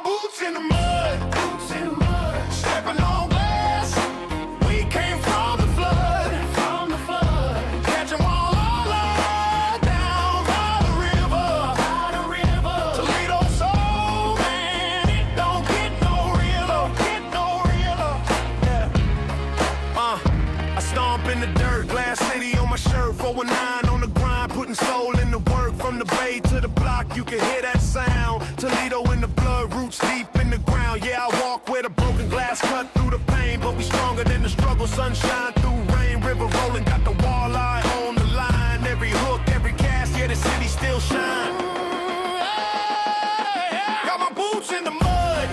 boots in the mud, boots in the mud, stepping on glass. We came from the flood, catching walleye down by the river. Toledo soul, man, it don't get no realer, Yeah. I stomp in the dirt, Glass City on my shirt, 419 on the grind, putting soul in the work. From the bay to the block, you can hear that sound. Toledo in the blood, roots deep in the ground. Yeah, I walk with a broken glass, cut through the pain, but we stronger than the struggle. Sunshine through rain, river rolling, got the walleye on the line. Every hook, every cast, yeah, the city still shine. Got my boots in the mud,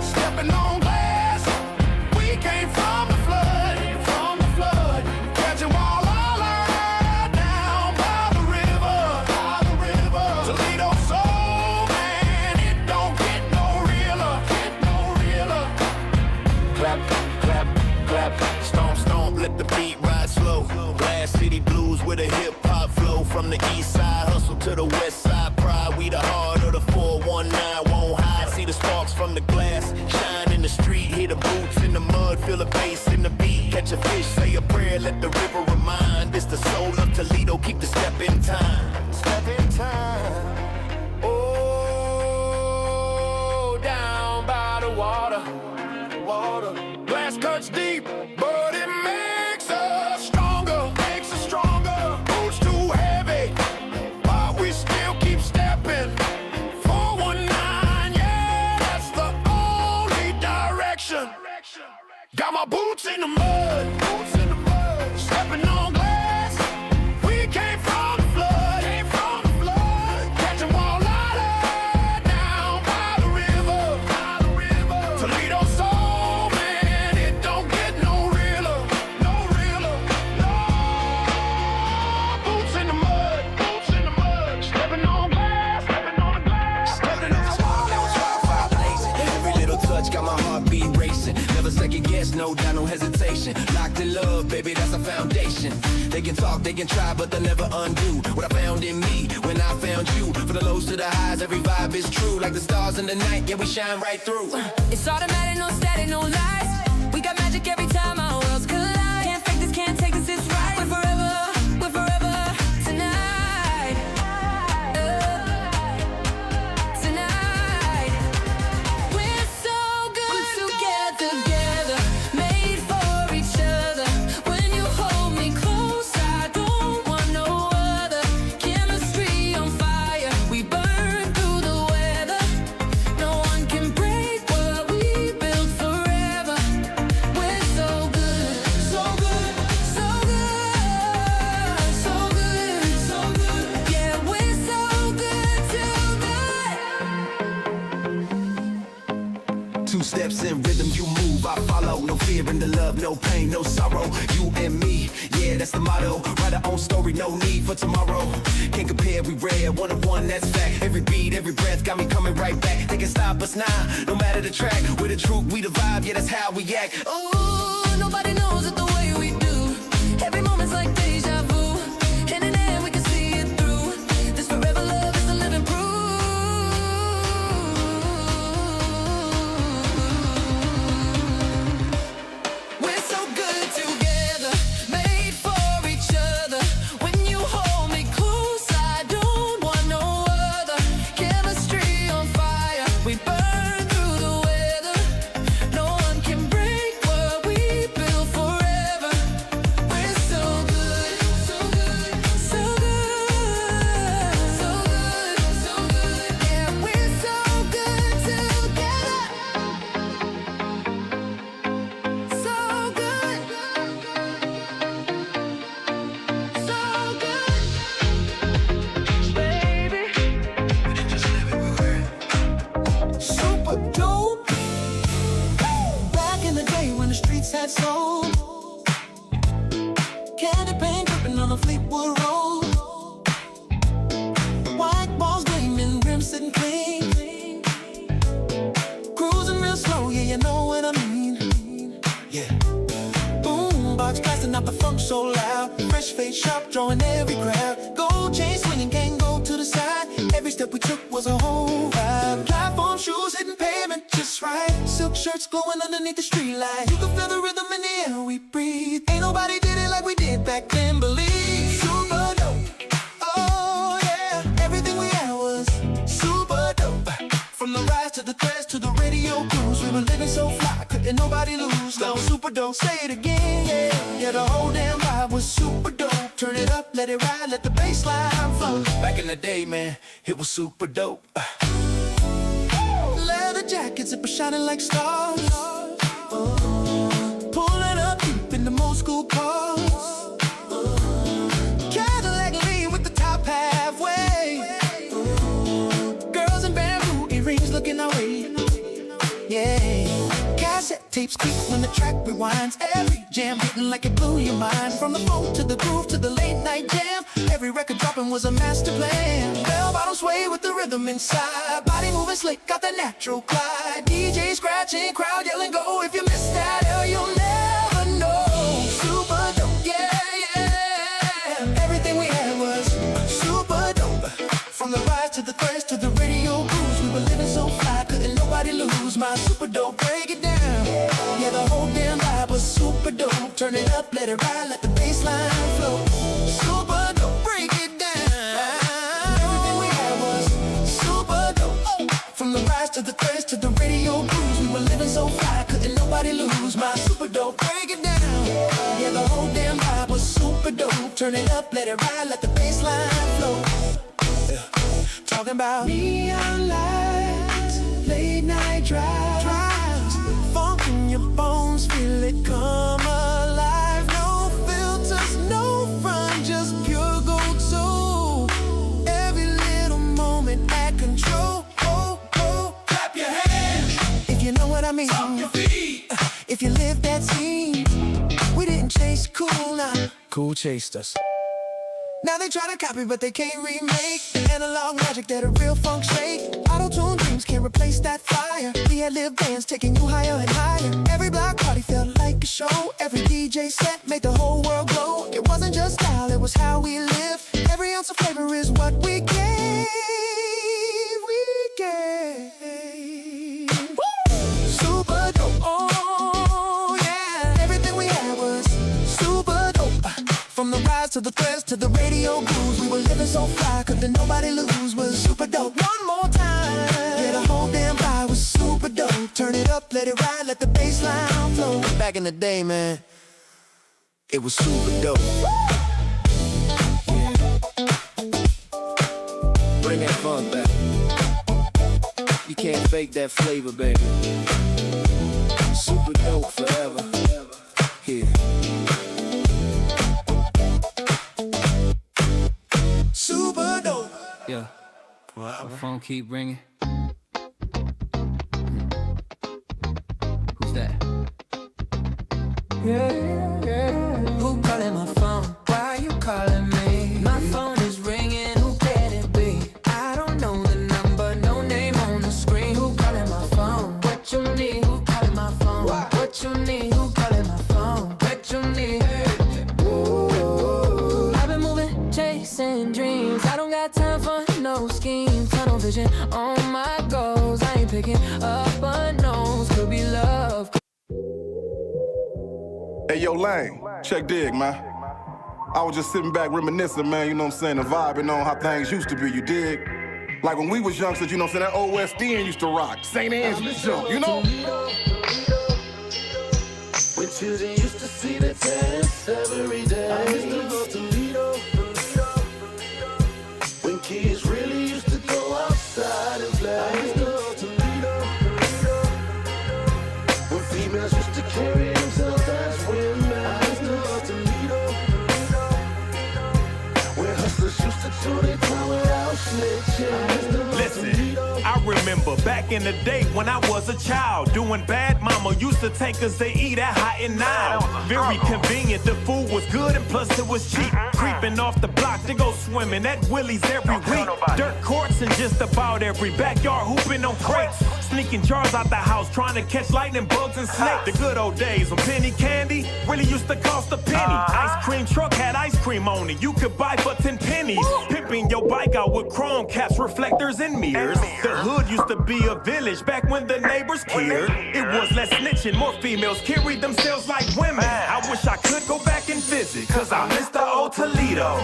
stepping on glass. We came from the flood, catching walleye down by the river. Toledo soul, man, it don't get no realer, Clap, clap, clap, stomp, stomp, let the beat ride slow. Glass City blues with a hip-hop flow. From the east side, hustle to the west side, pride. We the heart of the 419, won't hide. See the sparks from the glass, shine in the street. Hear the boots in the mud, feel the bass in the beat. Catch a fish, say a prayer, let the river remind. It's the soul of Toledo, keep the step in time. Oh, down by the water. Glass cuts deep, but it makes us stronger. Boots too heavy, but we still keep stepping. 419, yeah, that's the only direction. Got my boots in the mud, stepping on glass. We came from the flood, catching walleye down by the river. Toledo soul, man, it don't get no realer, no. Boots in the mud, stepping on glass, Wildfire blazing, every little touch got my heartbeat racing. Never second guess, no doubt, no hesitation. Locked in love, baby, that's a foundation. They can talk, they can try, but they'll never undo what I found in me when I found you. From the lows to the highs, every vibe is true. Like the stars in the night, yeah, we shine right through. It's automatic, no static, no lies. We got magic every time our worlds collide. Can't fake this, can't take this, it's right. We're forever tonight. Tonight. We're so good together, made for each other. When you hold me close, I don't want no other. Chemistry on fire, we burn through the weather. No one can break what we built forever. We're so good, yeah, we're so good together. Two steps in rhythm, you move, I follow. No fear in the love, no pain, no sorrow. You and me, yeah, that's the motto. Write our own story, no need for tomorrow. Can't compare, we rare, one of one, that's fact. Every beat, every breath got me coming right back. They can stop us now, no matter the track. We're the truth, we the vibe, yeah, that's how we act. Ooh, nobody knows it the way we do. Every moment's like deja vu. Hand in hand, we can see it through. This forever love is the living proof. We're so good together, made for each other. When you hold me close, I don't want no other. Chemistry on fire, we burn through the weather. No one can break what we built forever. We're so good, yeah, we're so good together. So good, baby. Super dope. Back in the day when the streets had soul. Candy paint dripping on a Fleetwood road. White walls gleaming, rims sitting clean. Cruising real slow, yeah, you know what I mean. Yeah. Boom, box blasting out the funk so loud. Fresh face, sharp, drawing every crowd. Gold chain swinging, can't go to the side. Every step we took was a whole vibe. Platform shoes hitting pavement just right. Silk shirts glowing underneath the street light. You can feel the rhythm in the air we breathe. Ain't nobody did it like we did back then, believe. Super dope. Oh yeah, everything we had was super dope. From the rise to the threads to the radio cruise, we were living so fly, couldn't nobody lose. That was super dope. Say it again, yeah. Yeah, the whole damn vibe was super dope. Turn it up, let it ride, let the bass line flow. Back in the day, man, it was super dope. Leather jackets, it was shining like stars. Pulling up deep in the old school cars. Cadillac lean with the top halfway. Girls in bamboo earrings looking our way. Yeah. Cassette tapes creak when the track rewinds. Every jam hitting like it blew your mind. From the funk to the groove to the late night jam, every record dropping was a master plan. Bell bottom sway with the rhythm inside. Body moving slick, got the natural glide. DJ scratching, crowd yelling go. If you miss that, hell, you'll never know. Super dope, yeah, yeah. Everything we had was super dope. From the rise to the threads to the radio cruise, we were living so fly, couldn't nobody lose. My super dope, break it down. Yeah, the whole damn vibe was super dope. Turn it up, let it ride, let the bass line flow. Super dope, break it down. Everything we had was super dope. From the rise to the threads to the radio cruise, we were living so fly, couldn't nobody lose. My super dope, break it down. Yeah, the whole damn vibe was super dope. Turn it up, let it ride, let the bass line flow. Talking about neon lights, late night drives, funk in your bones, feel it come alive. No filters, no front, just pure gold soul. Every little moment at control. Oh, oh. Clap your hands if you know what I mean. Stomp your feet if you live that scene. We didn't chase cool, nah. Cool chased us. Now they try to copy, but they can't remake the analog magic that a real funk shake. Auto-tune dreams can't replace that fire. We had live bands taking you higher and higher. Every block party felt like a show. Every DJ set made the whole world glow. It wasn't just style, it was how we lived. Every ounce of flavor is what we gave. We gave. Super dope. Oh yeah, everything we had was super dope. From the rise to the threads to the radio grooves, we were living so fly, couldn't nobody lose. Was super dope. One more time. Yeah, the whole damn vibe was super dope. Turn it up, let it ride, let the bass line flow. Back in the day, man, it was super dope. Yeah. Bring that funk back. You can't fake that flavor, baby. Super dope forever. Yeah. Super dope. Yeah. Wow. The phone keep ringing. Who's that? Yeah. Who calling my phone? Why are you calling me? My phone is ringing. Who can it be? I don't know the number. No name on the screen. Who calling my phone? What you need? Who calling my phone? What you need? Who calling my phone? What you need? Ooh. I've been moving, chasing dreams. I don't got time for no scheme. Tunnel vision on my goals. I ain't picking up unknowns. Could be love. Hey, yo, Lane, check dig, man. I was just sitting back reminiscing, man, you know what I'm saying, and vibing on how things used to be, you dig? Like when we was youngsters, you know what I'm saying, that old West End used to rock. St. Angeles jump, you know? When children used to see the dance every day. I used to go to Lido. When kids really used to go outside and play. I used to go to Lido. When females used to carry themselves as women. I used to go to Lido. When hustlers used to do their time without snitching. Listen, I remember back in the day when I was a child, doing bad mama used to take us to eat at Hot and Now. Very convenient, the food was good and plus it was cheap. Creeping off the block to go swimming at Willie's every week. Dirt courts in just about every backyard, hooping on crates. Sneaking jars out the house, trying to catch lightning bugs and snakes. The good old days when penny candy really used to cost a penny. Ice cream truck had ice cream on it, you could buy for 10 pennies. Pimping your bike out with chrome caps, reflectors, and mirrors. The hood used to be a village back when the neighbors cared. It was less snitching, more females carried themselves like women. I wish I could go back and visit, cause I miss the old Toledo.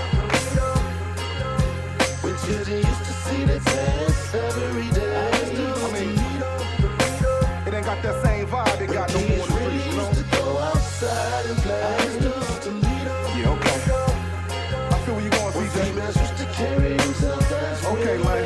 When children used to see the test every day. It ain't got that same vibe it got no more in the streets, you know? Used to go outside and play. Yeah, okay. I feel where you going, CJ. Females used to carry themselves as Okay, man.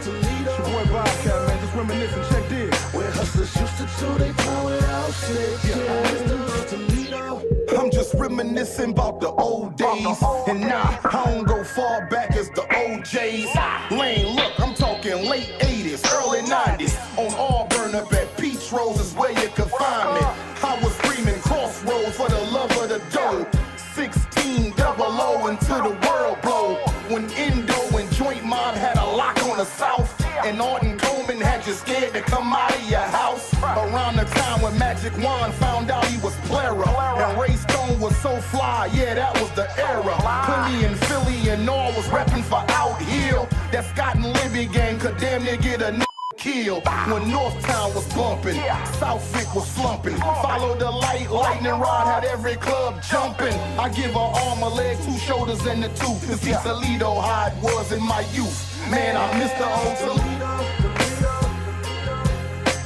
Toledo. It's your boy Bobcat, man. Just reminiscing. Check this. Where hustlers used to do they time without snitching. Toledo. I'm just reminiscing about the old days. And nah, I don't go far back as the OJs. Lane, look, I'm talking late 80s, early 90s. On Auburn up at Peach Rose is where you could find me. I was screaming crossroads for the love of the dough. 16 double O until the world blow. When Indo and Joint Mob had a lock on the South. And Orton Coleman had you scared to come out of your house. Around the time when Magic Wand found out he was Plera. And Ray Stone was so fly, yeah, that was the era. Philly and Philly and all was reppin' for Out Hill. That Scott and Libby gang could damn near get a killed. When Northtown was bumping, Southwick was slumping. Follow the light, lightning rod had every club jumping. I give her arm, a leg, 2 shoulders, and a tooth. To see Toledo how it was in my youth. Man, I miss the old Toledo.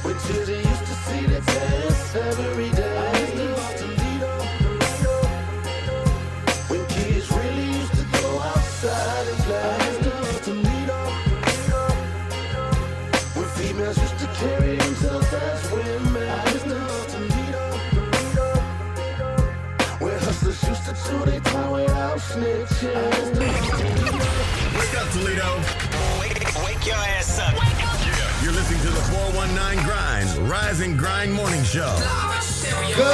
When children used to see the test every day. When kids really used to go outside and play. When females used to carry themselves as women. When hustlers used to do their time without snitching. Wake up, Toledo. Wake your ass up. Yeah. You're listening to the 419 Grinds Rise and Grind Morning Show. Good.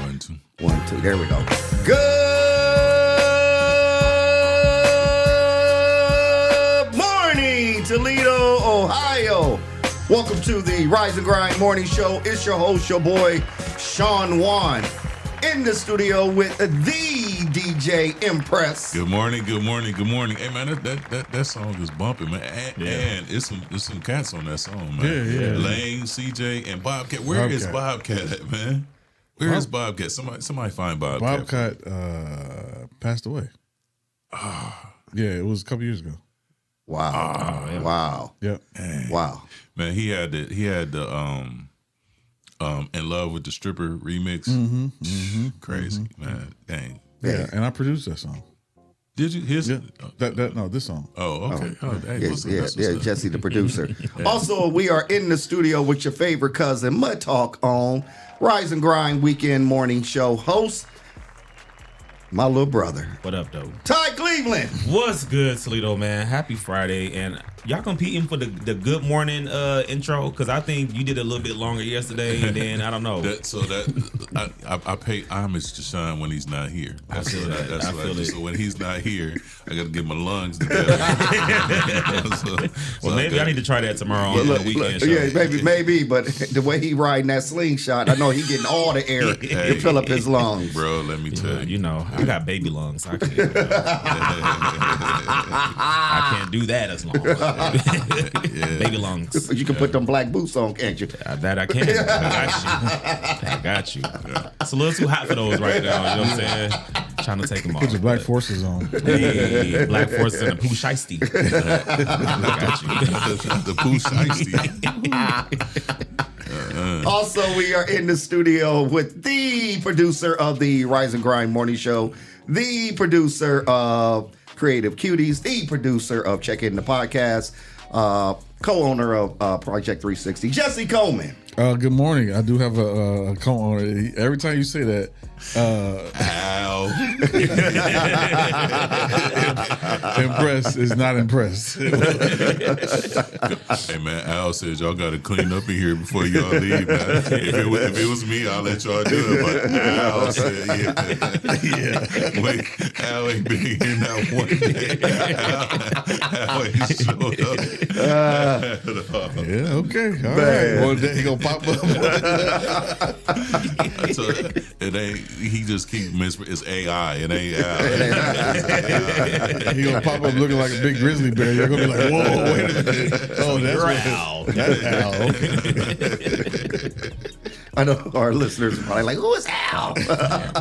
1, 2. 1, 2. There we go. Good morning, Toledo, Ohio. Welcome to the Rise and Grind Morning Show. It's your host, your boy, Sean Juan, in the studio with the DJ Impress. Good morning, good morning, good morning. Hey man, that song is bumping, man. And it's some cats on that song, man. Yeah. Lane, CJ, and Bobcat. Where is Bobcat at, man? Where is Bobcat? Somebody find Bobcat. Bobcat passed away. Yeah, it was a couple years ago. Wow. Wow. Yep. Wow. Man, he had the In Love with the Stripper remix. Crazy, man. Dang. Yeah, and I produced that song. Did you? This song. Oh, okay. Jesse, the producer. Also, we are in the studio with your favorite cousin, Mud Talk on Rise and Grind Weekend Morning Show host, my little brother. What up, though? Ty Cleveland. What's good, Toledo, man? Happy Friday. And y'all competing for the good morning intro? Because I think you did a little bit longer yesterday, and then I don't know. I pay homage to Sean when he's not here. I feel it. So when he's not here, I got to get my lungs together. Well, maybe I need to try that tomorrow on the weekend show. Yeah, maybe, but the way he riding that slingshot, I know he getting all the air to fill up his lungs. Bro, let me tell you. You know, I got baby lungs. I can't do that as long. Baby lungs. You can put them black boots on, can't you? That I can. I got you. It's a little too hot for those right now. You know what I'm saying? Trying to take them off. Put your black forces on. Hey, black forces and the poo shiesty. I got you. The poo shiesty. Also, we are in the studio with the producer of the Rise and Grind Morning Show, the producer of Creative Cuties, the producer of Check In the Podcast, co-owner of Project 360, Jesse Coleman. Good morning. I do have a co-owner. Every time you say that, Ow. impressed is not impressed. Hey man, Al says y'all got to clean up in here before y'all leave, man. If it was me, I'll let y'all do it. But Al said, yeah. Wait, Al ain't been here not one day. Al ain't showed up. Yeah, okay. All right. One day he gonna pop up. So it ain't. He just keep it's AI. It ain't Al. He gonna pop up looking like a big grizzly bear. You're gonna be like, whoa, wait a minute. Oh, that's Al. That's Al. I know our listeners are probably like, who is Al?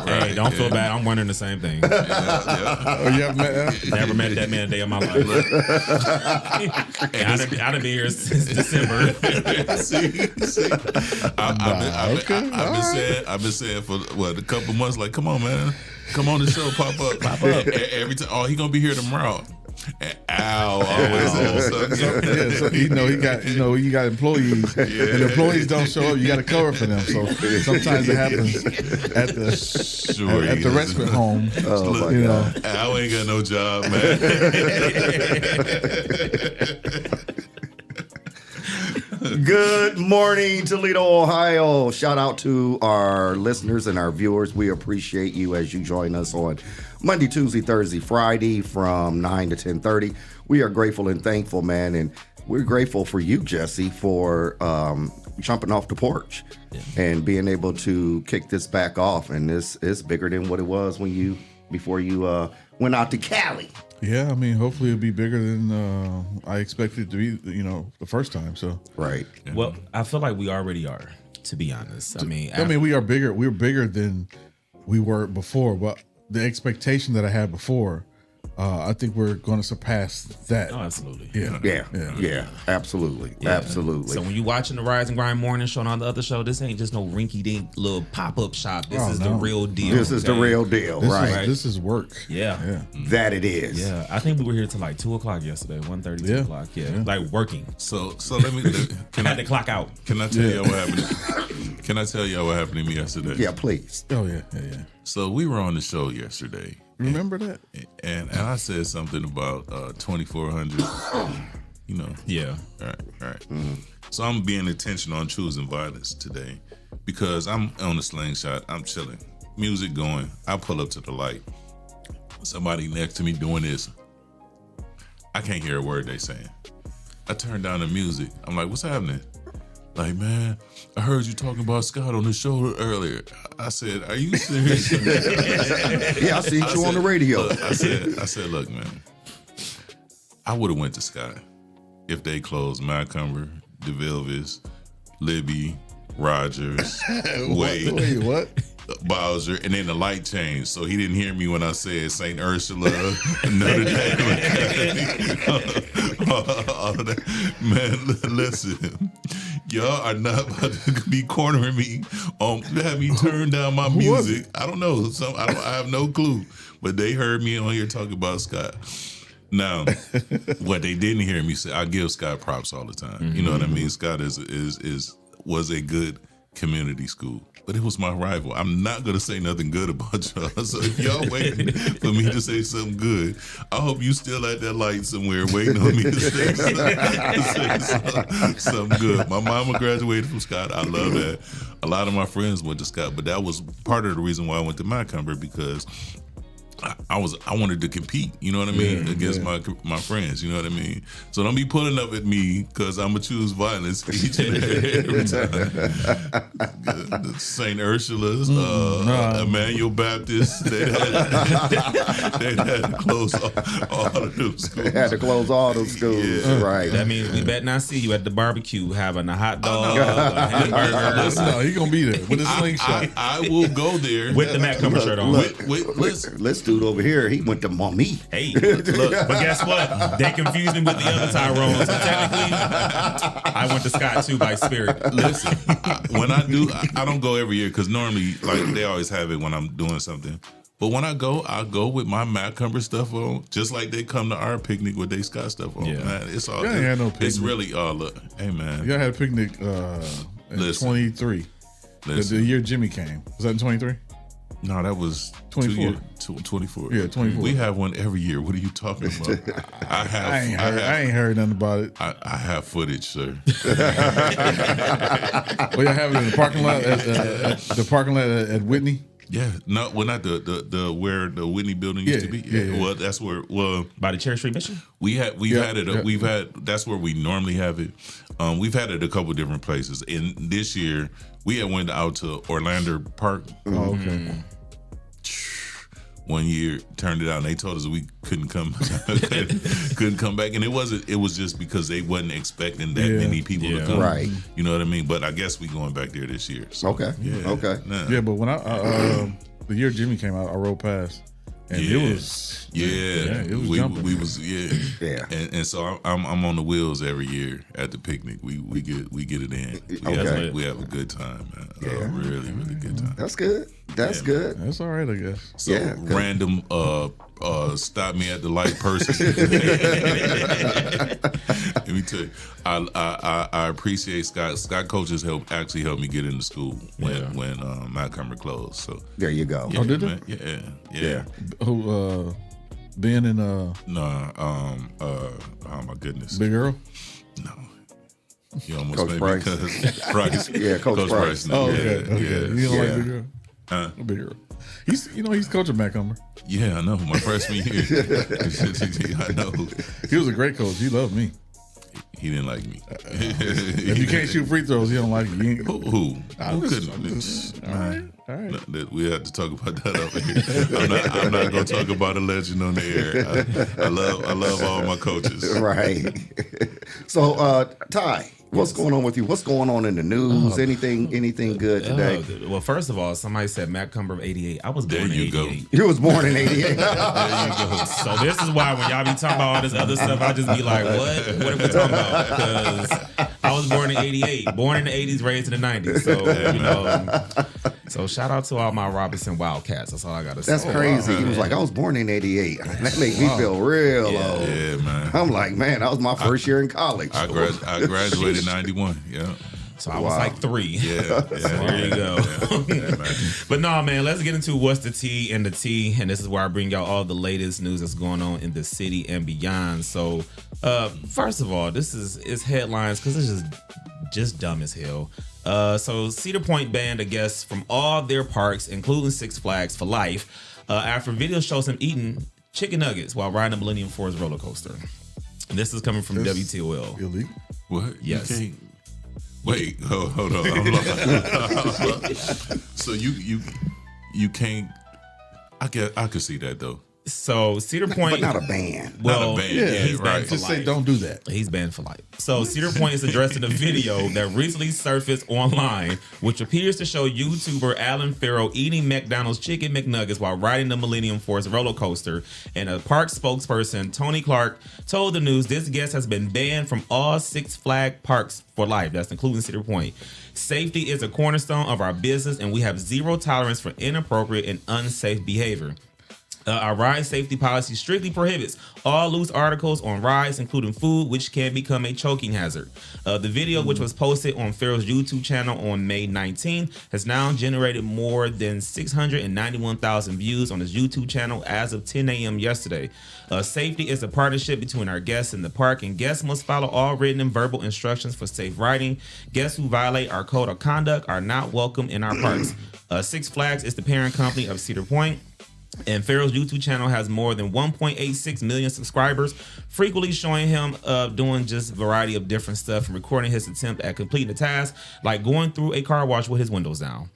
Hey, don't feel bad. I'm wondering the same thing. Oh, you haven't met Al? Never met that man a day of my life. Hey, I done been here since December. I've been saying for a couple months, like, come on, man, come on the show, pop up. Every time. Oh, he gonna be here tomorrow. And Al always on something. Yeah, so he got employees, and employees don't show up. You got to cover for them. So sometimes it happens at the respite home. Oh, you know, Al ain't got no job, man. Good morning, Toledo, Ohio. Shout out to our listeners and our viewers. We appreciate you as you join us on Monday, Tuesday, Thursday, Friday from 9 to 10:30. We are grateful and thankful, man. And we're grateful for you, Jesse, for jumping off the porch and being able to kick this back off. And this is bigger than what it was before you went out to Cali. yeah. I mean, hopefully it'll be bigger than I expected it to be. The first time. So Right. Well, I feel like we already are, to be honest. I mean, we are bigger. We're bigger than we were before. But the expectation that I had before, I think we're going to surpass that. Oh, absolutely. Yeah, absolutely. Absolutely. So when you watching the Rise and Grind morning show and all the other show, this ain't just no rinky dink little pop-up shop. This is the real deal. This is the real deal, right? This is work. Yeah. That it is. Yeah. I think we were here till like 2 o'clock yesterday, 1:30, 2 o'clock. Yeah. Like working. So let me. I had to clock out. Can I tell y'all what happened? Can I tell y'all what happened to me yesterday? Yeah, please. Oh yeah. So we were on the show yesterday. Remember that? And I said something about 2,400. Yeah. Right. Mm-hmm. So I'm being intentional on choosing violence today because I'm on the slingshot. I'm chilling, music going. I pull up to the light. Somebody next to me doing this. I can't hear a word they saying. I turn down the music. I'm like, what's happening? Like, man, I heard you talking about Scott on the show earlier. I said, are you serious? Yeah, I seen you on the radio. Look, I said, look, man, I would have went to Sky if they closed Macomber, DeVilvis, Libby, Rogers, Wade. Wait, what? Bowser, and then the light changed, so he didn't hear me when I said St. Ursula, Notre Dame. All of that. Man, listen, y'all are not about to be cornering me on have me turn down my music. I don't know. I have no clue, but they heard me on here talking about Scott. Now, what they didn't hear me say, I give Scott props all the time. You know what I mean? Scott was a good community school, but it was my rival. I'm not gonna say nothing good about y'all. So if y'all waiting for me to say something good, I hope you still at that light somewhere waiting on me to say something good. My mama graduated from Scott. I love that. A lot of my friends went to Scott, but that was part of the reason why I went to Macomber because I wanted to compete, you know what I mean, against my friends, you know what I mean. So don't be pulling up at me because I'm gonna choose violence each and every time. St. Ursula's, Emmanuel Baptist, they had to close all of those schools. They had to close all those schools, right? That means we better not see you at the barbecue having a hot dog, a hamburger. No, he gonna be there with his slingshot. I will go there with the Macomber shirt on. Let's dude over here, he went to mommy. Hey, look, but guess what? They confused him with the other Tyrone. So technically, I went to Scott too by spirit. Listen, when I do, I don't go every year because normally, like, they always have it when I'm doing something. But when I go with my Macumber stuff on, just like they come to our picnic with they Scott stuff on. Yeah. Man, it's all. Y'all ain't had no picnic. It's really all. Hey man, Y'all had a picnic in 23. The year Jimmy came. Was that in 23? No, that was 24. 24. Yeah, 24. We have one every year. What are you talking about? I ain't heard nothing about it. I have footage, sir. Well, y'all have it in the parking lot at Whitney. Yeah, no, well, not the where the Whitney building used to be. Yeah. Well, that's where. By the Cherry Street Mission. We've had it. Yeah. We've had. That's where we normally have it. We've had it a couple different places. And this year we had went out to Orlando Park. Oh, okay. One year turned it out and they told us we couldn't come back, and it was just because they wasn't expecting that many people to come. Right. You know what I mean? But I guess we going back there this year. So, Okay. Yeah. Okay. Nah. Yeah, but when the year Jimmy came out, I rode past, and it was it was jumping. We was Yeah. and so I'm on the wheels every year at the picnic. We get it in. We have a good time, man. Yeah. Really good time. That's good. That's good. That's all right, I guess. So random stop me at the light person. Let me tell you, I appreciate Scott. Scott coaches actually helped me get into school when Macumber closed. So there you go. Yeah, Oh, did man. they? Yeah. Who? Ben and oh my goodness, Big Earl. No. You almost Coach made Price. me because Price. Yeah, Coach Price. No. Oh, okay. Yeah. You don't like Big Earl? Huh? Big Earl. He's coaching Macumber. Yeah, I know. My freshman year. I know. He was a great coach. He loved me. He didn't like me. If you can't shoot free throws, he don't like you. Who couldn't? All right. We have to talk about that over here. I'm not going to talk about a legend on the air. I love all my coaches. Right. So, Ty, what's going on with you? What's going on in the news? Anything good today? Well, first of all, somebody said Macumber of '88. I was born in '88. You was born in '88. There you go. So this is why when y'all be talking about all this other stuff, I just be like, what are we talking about? Because I was born in '88, born in the '80s, raised in the '90s. So so shout out to all my Robinson Wildcats. That's all I gotta say. That's crazy. He was like, I was born in '88. That makes me feel real old. Yeah, man. I'm like, man, that was my first year in college. I graduated '91. Yeah. So I was like 3. Yeah. There you go. But no, man, let's get into what's the tea and the tea. And this is where I bring y'all all the latest news that's going on in the city and beyond. So first of all, it's headlines because it's just dumb as hell. So Cedar Point banned a guest from all their parks, including Six Flags for life, after video shows him eating chicken nuggets while riding a Millennium Force roller coaster. And this is coming from WTOL. Illegal? What? Yes. You can't. Wait, hold on. I'm so you can't. I could see that though. So Cedar Point, but not a ban. Well, not a ban. he's right. banned for Just life. say don't do that. He's banned for life. So Cedar Point is addressing a video that recently surfaced online, which appears to show YouTuber Alan Farrell eating McDonald's chicken McNuggets while riding the Millennium Force roller coaster. And a park spokesperson, Tony Clark, told the news this guest has been banned from all Six Flags parks for life. That's including Cedar Point. Safety is a cornerstone of our business, and we have zero tolerance for inappropriate and unsafe behavior. Our ride safety policy strictly prohibits all loose articles on rides, including food, which can become a choking hazard. The video, which was posted on Farrell's YouTube channel on May 19, has now generated more than 691,000 views on his YouTube channel as of 10 a.m. yesterday. Safety is a partnership between our guests and the park, and guests must follow all written and verbal instructions for safe riding. Guests who violate our code of conduct are not welcome in our parks. Six Flags is the parent company of Cedar Point. And Farrell's YouTube channel has more than 1.86 million subscribers, frequently showing him doing just a variety of different stuff and recording his attempt at completing a task, like going through a car wash with his windows down.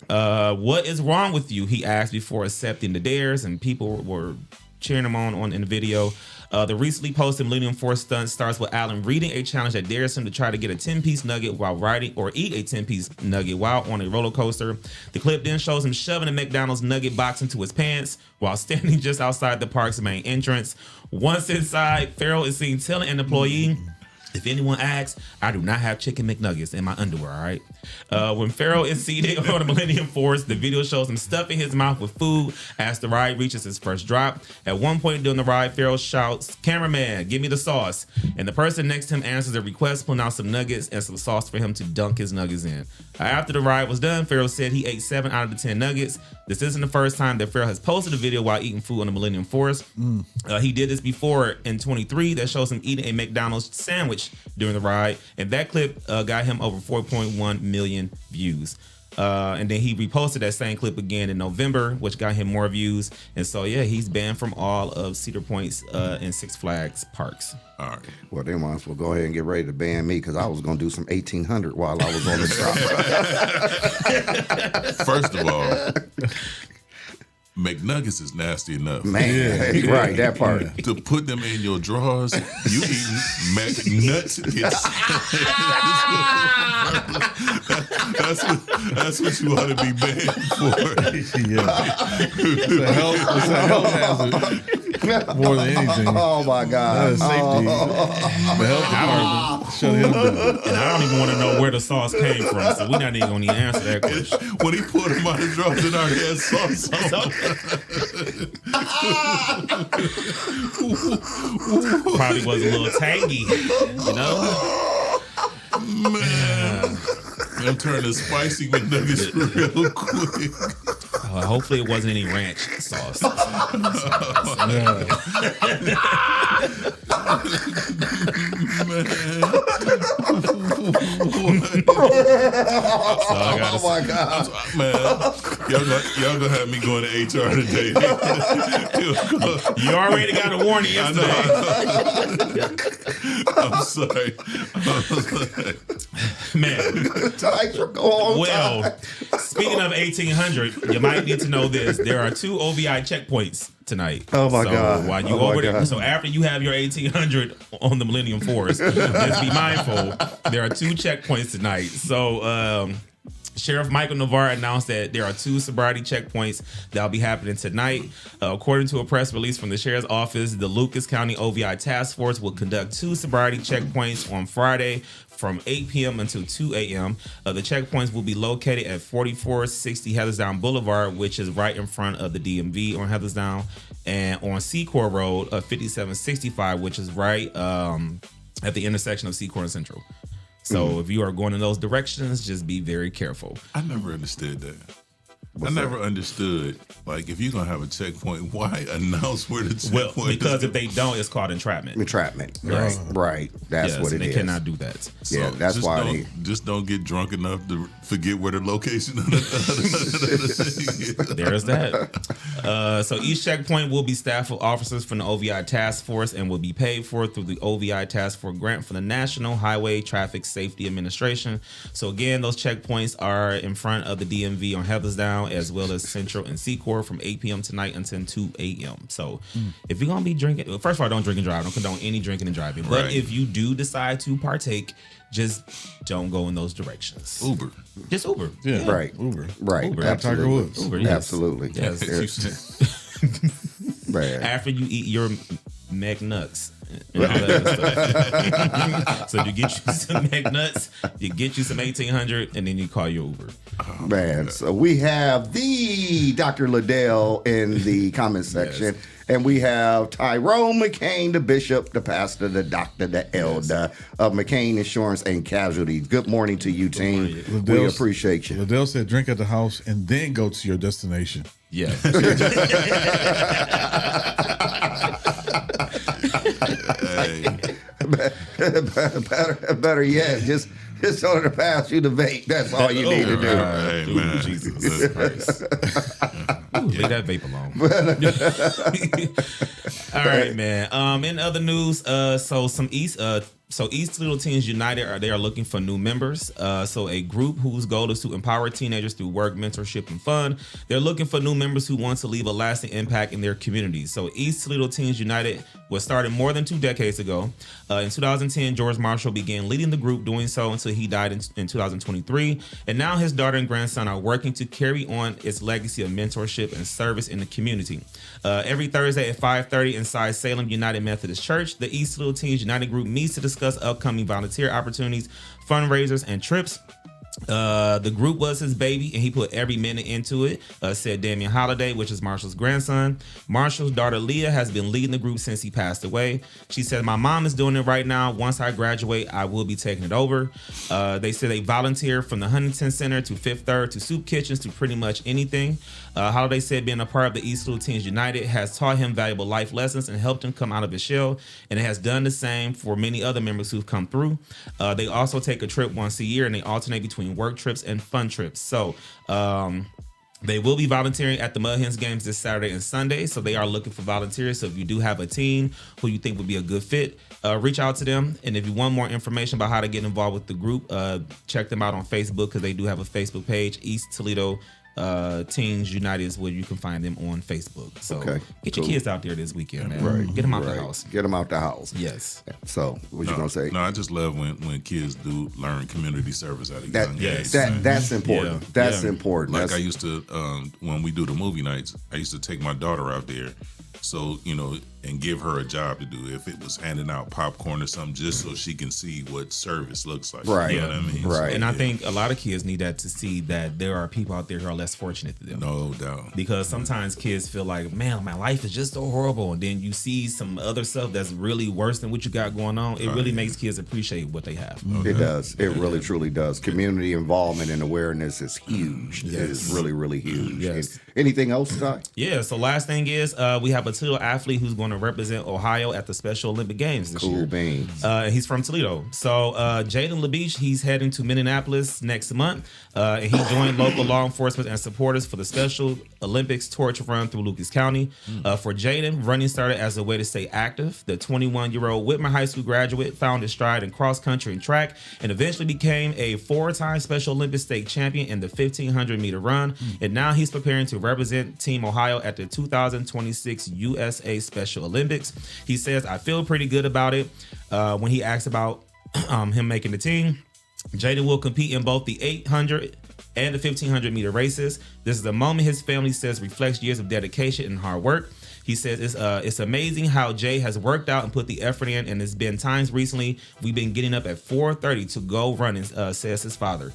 What is wrong with you? He asked before accepting the dares, and people were cheering him on in the video. The recently posted Millennium Force stunt starts with Alan reading a challenge that dares him to try to get a 10-piece nugget while riding, or eat a 10-piece nugget while on a roller coaster. The clip then shows him shoving a McDonald's nugget box into his pants while standing just outside the park's main entrance. Once inside, Farrell is seen telling an employee If anyone asks, I do not have chicken McNuggets in my underwear, all right? When Pharaoh is seated on the Millennium Force, the video shows him stuffing his mouth with food as the ride reaches its first drop. At one point during the ride, Pharaoh shouts, "Cameraman, give me the sauce." And the person next to him answers a request, pulling out some nuggets and some sauce for him to dunk his nuggets in. After the ride was done, Pharaoh said he ate 7 out of the 10 nuggets. This isn't the first time that Pharaoh has posted a video while eating food on the Millennium Force. He did this before in 23 that shows him eating a McDonald's sandwich during the ride, and that clip got him over 4.1 million views. And then he reposted that same clip again in November, which got him more views. And so, yeah, he's banned from all of Cedar Point's and Six Flags parks. All right. Well, they might as well go ahead and get ready to ban me because I was going to do some 1800 while I was on the shop. First of all, McNuggets is nasty enough. Man, right, that part. To put them in your drawers, you eating McNuggets. That's what you ought to be banned for. It's a health hazard. More than anything. Oh my God. That is safety. The health department shut him down. And I don't even want to know where the sauce came from, so we're not even going to even answer that question. When he pulled him out of the drawers and already had sauce on. Probably was a little tangy, you know? Man. I'm turning spicy McNuggets real quick. Hopefully it wasn't any ranch sauce. Oh my God. Man, y'all gonna have me going to HR today. You already got a warning yesterday. I'm sorry. Man. Well, Well, speaking of 1800, you might need to know this. There are 2 OVI checkpoints tonight. Oh my God. While you Oh my over there, God. so after you have your 1800 on the Millennium Force, just be mindful. There are 2 checkpoints tonight. So Sheriff Michael Navarre announced that there are 2 sobriety checkpoints that'll be happening tonight. According to a press release from the Sheriff's Office, the Lucas County OVI Task Force will conduct 2 sobriety checkpoints on Friday from 8 p.m. until 2 a.m. The checkpoints will be located at 4460 Heathersdown Boulevard, which is right in front of the DMV on Heathersdown, and on Secor Road, 5765, which is right at the intersection of Secor and Central. So if you are going in those directions, just be very careful. I never understood that. I never understood, like, if you're going to have a checkpoint, why announce where the checkpoint Well, because if they don't, it's called entrapment. Entrapment. Yes. Right. That's Yes, what it they is. cannot do that. Yeah, that's just why don't, just don't get drunk enough to forget where the location of the There's that. So each checkpoint will be staffed with officers from the OVI Task Force and will be paid for through the OVI Task Force grant from the National Highway Traffic Safety Administration. So again, those checkpoints are in front of the DMV on Heathersdown, as well as Central and Secor from 8 p.m. tonight until 2 a.m. So if you're going to be drinking, first of all, don't drink and drive. Don't condone any drinking and driving. But Right. if you do decide to partake, just don't go in those directions. Uber. Just Uber. Yeah. Right. Uber. Right. Uber. Absolutely. Tiger Woods. Uber, yes. Absolutely. Yes. Man. After you eat your McNuts. And all that other stuff. So you get you some McNuts, you get you some 1800, and then you call your Uber. Man, so we have the Dr. Liddell in the comment section, and we have Tyrone McCain, the bishop, the pastor, the doctor, the elder of McCain Insurance and Casualty. Good morning to you, team. We appreciate you. Liddell said, drink at the house and then go to your destination. Yeah. Better yet, just on the pass you the vape. That's all you need to do. Hey, man. Jesus Christ. Leave that vape alone. All right, man. In other news, so East Toledo Teens United they are looking for new members. So a group whose goal is to empower teenagers through work, mentorship, and fun. They're looking for new members who want to leave a lasting impact in their communities. So East Toledo Teens United was started more than 2 decades ago. In 2010, George Marshall began leading the group, doing so until he died in 2023. And now his daughter and grandson are working to carry on its legacy of mentorship and service in the community. Every Thursday at 5:30 inside Salem United Methodist Church, the East Little Teens United group meets to discuss upcoming volunteer opportunities, fundraisers, and trips. The group was his baby, and he put every minute into it, said Damian Holiday, which is Marshall's grandson. Marshall's daughter Leah has been leading the group since he passed away. She said, "My mom is doing it right now. Once I graduate, I will be taking it over." They said they volunteer from the Huntington Center to Fifth Third to soup kitchens to pretty much anything. Holiday said being a part of the East Little Teens United has taught him valuable life lessons and helped him come out of his shell, and it has done the same for many other members who've come through. They also take a trip once a year, and they alternate between work trips and fun trips. So they will be volunteering at the Mud Hens games this Saturday and Sunday. So they are looking for volunteers. So if you do have a teen who you think would be a good fit, reach out to them. And if you want more information about how to get involved with the group, check them out on Facebook, because they do have a Facebook page, East Toledo Teens United is where you can find them on Facebook. So get your kids out there this weekend, man. Right. Get them out the house. Get them out the house. Yes. So what you gonna say? No, I just love when kids do learn community service at a young age. That's important. Yeah. That's important. Like That's, I used to, when we do the movie nights, I used to take my daughter out there. So, and give her a job to do. If it was handing out popcorn or something, just so she can see what service looks like. Right. You know what I mean? Right. And I think a lot of kids need that to see that there are people out there who are less fortunate than them. No doubt. Because sometimes kids feel like, man, my life is just so horrible. And then you see some other stuff that's really worse than what you got going on. It really makes kids appreciate what they have. It does. It really, truly does. Community involvement and awareness is huge. It's really, really huge. Yes. Anything else, Ty? Yeah, so last thing is we have a Toledo athlete who's going to represent Ohio at the Special Olympic Games this year. Cool beans. He's from Toledo. So Jaden LaBeach, he's heading to Minneapolis next month. And he joined local law enforcement and supporters for the Special Olympics torch run through Lucas County. For Jaden, running started as a way to stay active. The 21-year-old Whitmer High School graduate found his stride in cross country and track, and eventually became a 4-time Special Olympics state champion in the 1,500-meter run. And now he's preparing to represent Team Ohio at the 2026 USA Special Olympics. He says, "I feel pretty good about it." When he asked about him making the team, Jaden will compete in both the 800 and the 1,500-meter races. This is a moment his family says reflects years of dedication and hard work. He says it's amazing how Jay has worked out and put the effort in, and it's been times recently we've been getting up at 4:30 to go running, says his father.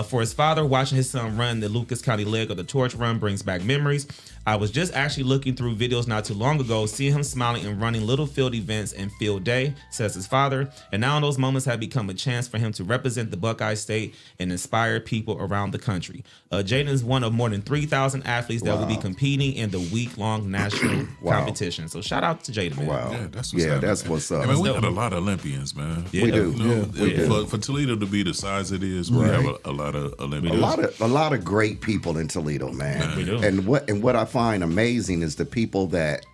For his father, watching his son run the Lucas County leg of the torch run brings back memories. I was just actually looking through videos not too long ago, seeing him smiling and running little field events and field day, says his father. And now those moments have become a chance for him to represent the Buckeye State and inspire people around the country. Jaden is one of more than 3,000 athletes that will be competing in the week-long national competition. So shout out to Jaden, man. Wow. Yeah, that's what's up. That's what's up. I mean, we got a lot of Olympians, man. Yeah. We do. For Toledo to be the size it is, we have a lot of Olympians. A lot of great people in Toledo, man. We do. And what I find amazing is the people that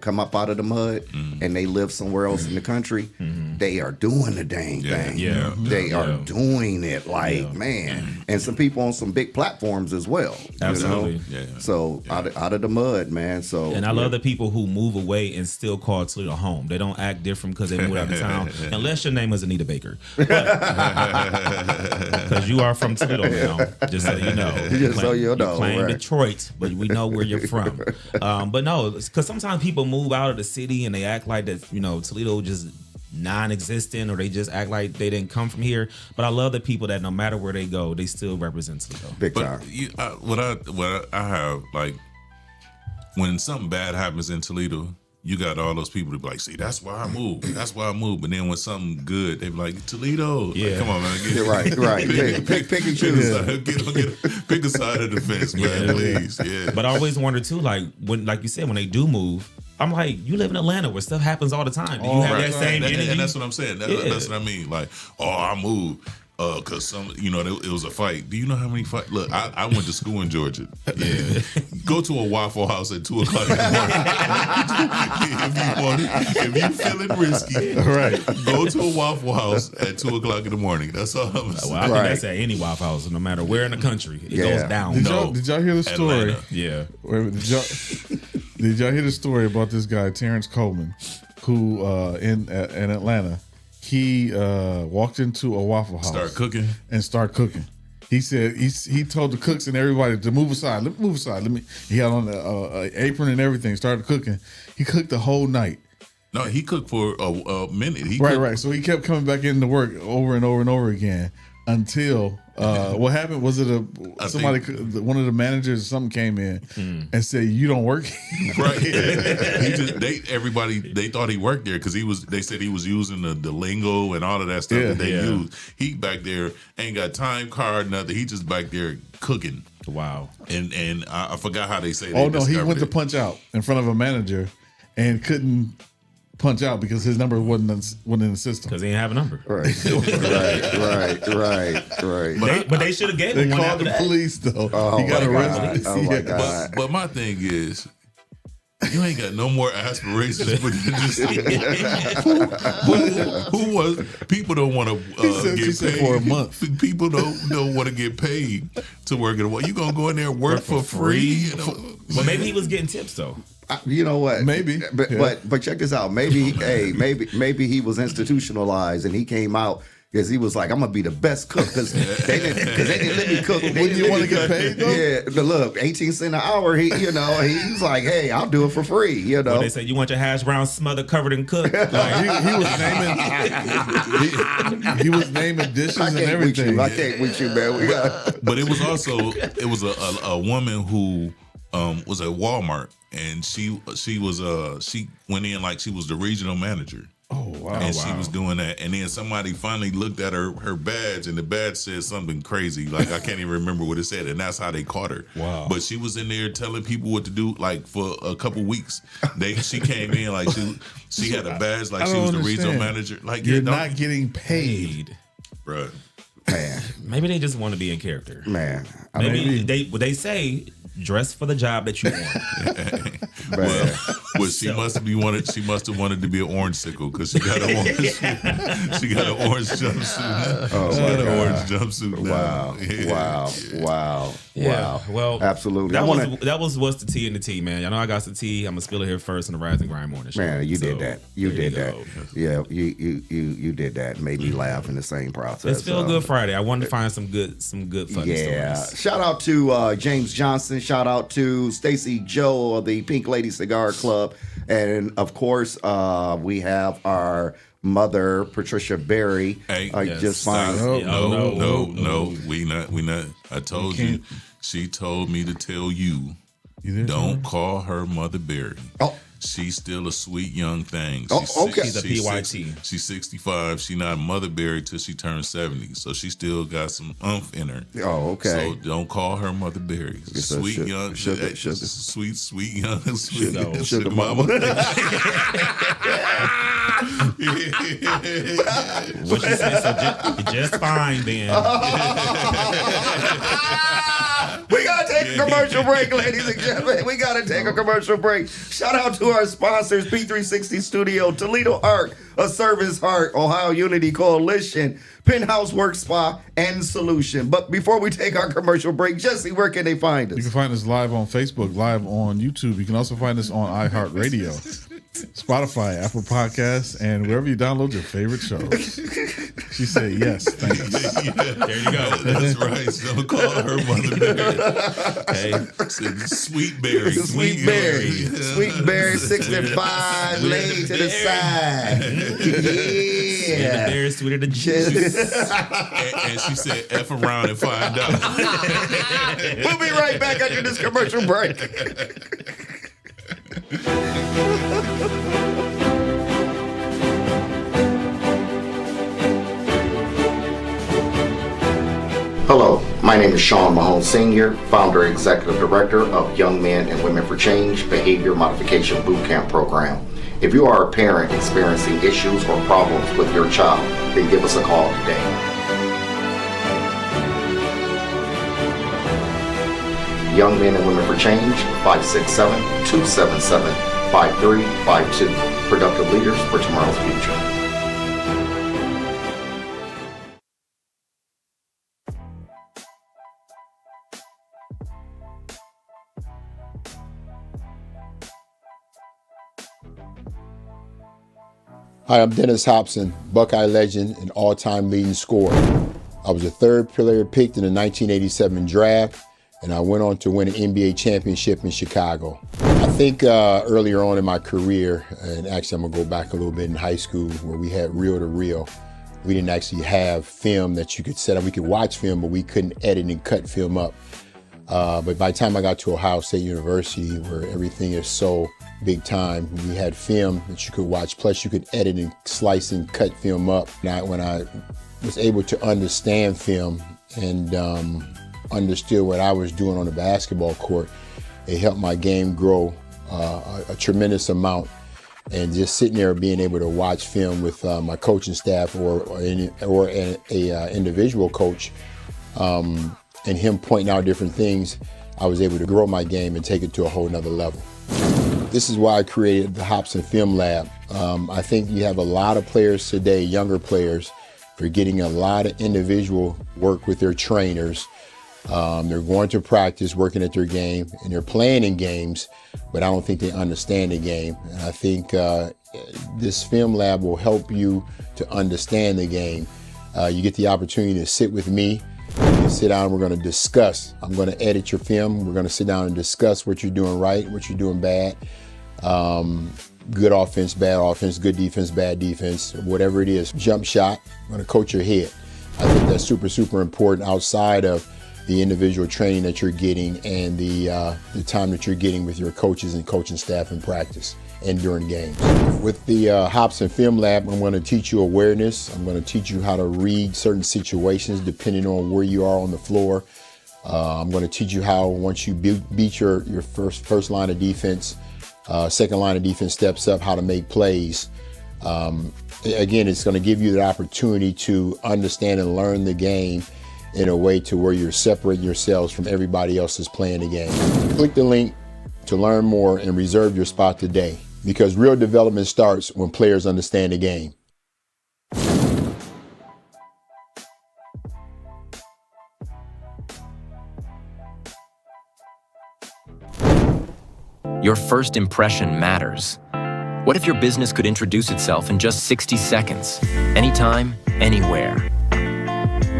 come up out of the mud and they live somewhere else in the country. They are doing the dang thing. They are doing it man. And some people on some big platforms as well. Absolutely. So out of the mud, man. So and I love the people who move away and still call Toledo home. They don't act different because they moved out of town, unless your name is Anita Baker. Because you are from Toledo now, just so you know. You claim Detroit, but we know where you're from. But no, because sometimes people move out of the city and they act like that, Toledo just non-existent, or they just act like they didn't come from here. But I love the people that no matter where they go, they still represent Toledo. Big time. What I have, like, when something bad happens in Toledo, you got all those people to be like, see, that's why I moved. That's why I moved. But then when something good, they be like, Toledo. Yeah. Like, come on, man. Right. Pick and choose. Pick a side of the fence, man, please. Yeah. But I always wonder too, like you said, when they do move, I'm like, you live in Atlanta where stuff happens all the time. Do you have that same energy? And that's what I'm saying. That's what I mean. Like, I moved. Cause it was a fight. Do you know how many fights? Look, I went to school in Georgia. Yeah, go to a Waffle House at 2:00 in the morning. If you feeling risky, right? Go to a Waffle House at 2:00 in the morning. That's all I'm saying. Well, I think that's at any Waffle House, no matter where in the country it goes down. Did y'all hear the story? Atlanta. Yeah. Did y'all hear the story about this guy, Terrence Coleman, who in Atlanta, he walked into a Waffle House. Start cooking. He said he told the cooks and everybody to move aside. Let me move aside. He had on an apron and everything. Started cooking. He cooked the whole night. No, he cooked for a minute. Right. So he kept coming back into work over and over and over again until what happened? Was it one of the managers or something came in and said, "You don't work." Right. They thought he worked there because they said he was using the lingo and all of that stuff that they use. He back there ain't got time card, nothing. He just back there cooking. Wow. And I forgot how they say. Oh no, he went to punch out in front of a manager and couldn't punch out because his number wasn't in the system because he didn't have a number. Right. But they should have gave him They one called after the that. police though. Oh, he got my arrested. God. Oh, my God. But my thing is, you ain't got no more aspirations. But just, who was? People don't want to get paid for a month. People don't want to get paid to work at a. You gonna go in there and work for free? You know? Well, maybe he was getting tips though. You know what? Maybe, but check this out. Maybe maybe he was institutionalized and he came out because he was like, I'm gonna be the best cook because they didn't let me cook. Wouldn't you want to get paid though? Yeah, but look, 18 cents an hour. He's like, hey, I'll do it for free. You know, When they say you want your hash brown smothered, covered, and cooked. He was naming dishes and everything. I can't with you, man. But it was a woman who was at Walmart and she went in like she was the regional manager. Oh wow! And she was doing that, and then somebody finally looked at her badge, and the badge said something crazy, like I can't even remember what it said, and that's how they caught her. Wow! But she was in there telling people what to do, like for a couple weeks. She came in like she had a badge, like she was the regional manager. Like you're not getting paid, bro. Man, maybe they just want to be in character. Man, maybe they say dress for the job that you want. Well, she must have wanted to be an orange sickle because she got an orange. She got an orange jumpsuit. Oh, she got an God. orange jumpsuit. Wow! Now. Wow! Yeah. Well, absolutely. That was what's the tea in the tea, man. Y'all know I got the tea. I'm gonna spill it here first in the Rise and Grind morning show. Man, you did that. You did that. go. Yeah, you did that. Made me laugh in the same process. It's Feel Good Friday. I wanted to find some good funny stories. Shout out to James Johnson. Shout out to Stacy Joe of the Pink Lady Cigar Club, and of course we have our mother Patricia Berry. Hey, just fine. No, we not. I told you. She told me to tell you. Don't call her Mother Berry. Oh. She's still a sweet young thing. Okay. She's a PYT. She's 65. She's not Mother Berry till she turns 70. So she still got some umph in her. Oh, okay. So don't call her Mother Berry. Sweet young, sugar. Sweet young, sweet Sugar mama. What she said, so just fine then. We gotta take a commercial break, ladies and gentlemen. We gotta take a commercial break. Shout out to our sponsors: P360 Studio, Toledo Arc, A Service Heart, Ohio Unity Coalition, Penthouse Work Spa, and Solution. But before we take our commercial break, Jesse, where can they find us? You can find us live on Facebook, live on YouTube. You can also find us on iHeartRadio, Spotify, Apple Podcasts, and wherever you download your favorite shows. She said yes, thanks. There you go. That's right. So don't call her Mother Berry. Okay. Sweet Berry. Sweet Berry, 65, laid to the side. Yeah. The berry sweeter than juice. And she said, F around and find out. We'll be right back after this commercial break. Hello, my name is Sean Mahone Sr., founder and executive director of Young Men and Women for Change Behavior Modification Bootcamp Program. If you are a parent experiencing issues or problems with your child, then give us a call today. Young Men and Women for Change, 567-277-5352. Productive leaders for tomorrow's future. Hi, I'm Dennis Hopson, Buckeye legend and all-time leading scorer. I was the third player picked in the 1987 draft, and I went on to win an NBA championship in Chicago. I think earlier on in my career, and actually I'm gonna go back a little bit in high school where we had reel-to-reel. We didn't actually have film that you could set up. We could watch film, but we couldn't edit and cut film up. But by the time I got to Ohio State University, where everything is so big time, we had film that you could watch, plus you could edit and slice and cut film up. Now, when I was able to understand film and understood what I was doing on the basketball court, it helped my game grow a tremendous amount. And just sitting there being able to watch film with my coaching staff or an individual coach, and him pointing out different things, I was able to grow my game and take it to a whole nother level. This is why I created the Hopson Film Lab. I think you have a lot of players today, younger players, for getting a lot of individual work with their trainers. They're going to practice, working at their game, and they're playing in games, but I don't think they understand the game. And I think this film lab will help you to understand the game. You get the opportunity to sit with me. You can sit down and we're going to discuss. I'm going to edit your film. We're going to sit down and discuss what you're doing right, what you're doing bad. Good offense, bad offense, good defense, bad defense, whatever it is. Jump shot, I'm going to coach your head. I think that's super, super important outside of the individual training that you're getting and the time that you're getting with your coaches and coaching staff in practice and during games. With the Hopson Film Lab, I'm going to teach you awareness. I'm going to teach you how to read certain situations depending on where you are on the floor. I'm going to teach you how, once you beat your first line of defense, second line of defense steps up, how to make plays. Again, it's going to give you the opportunity to understand and learn the game in a way to where you're separating yourselves from everybody else that's playing the game. Click the link to learn more and reserve your spot today, because real development starts when players understand the game. Your first impression matters. What if your business could introduce itself in just 60 seconds? Anytime, anywhere.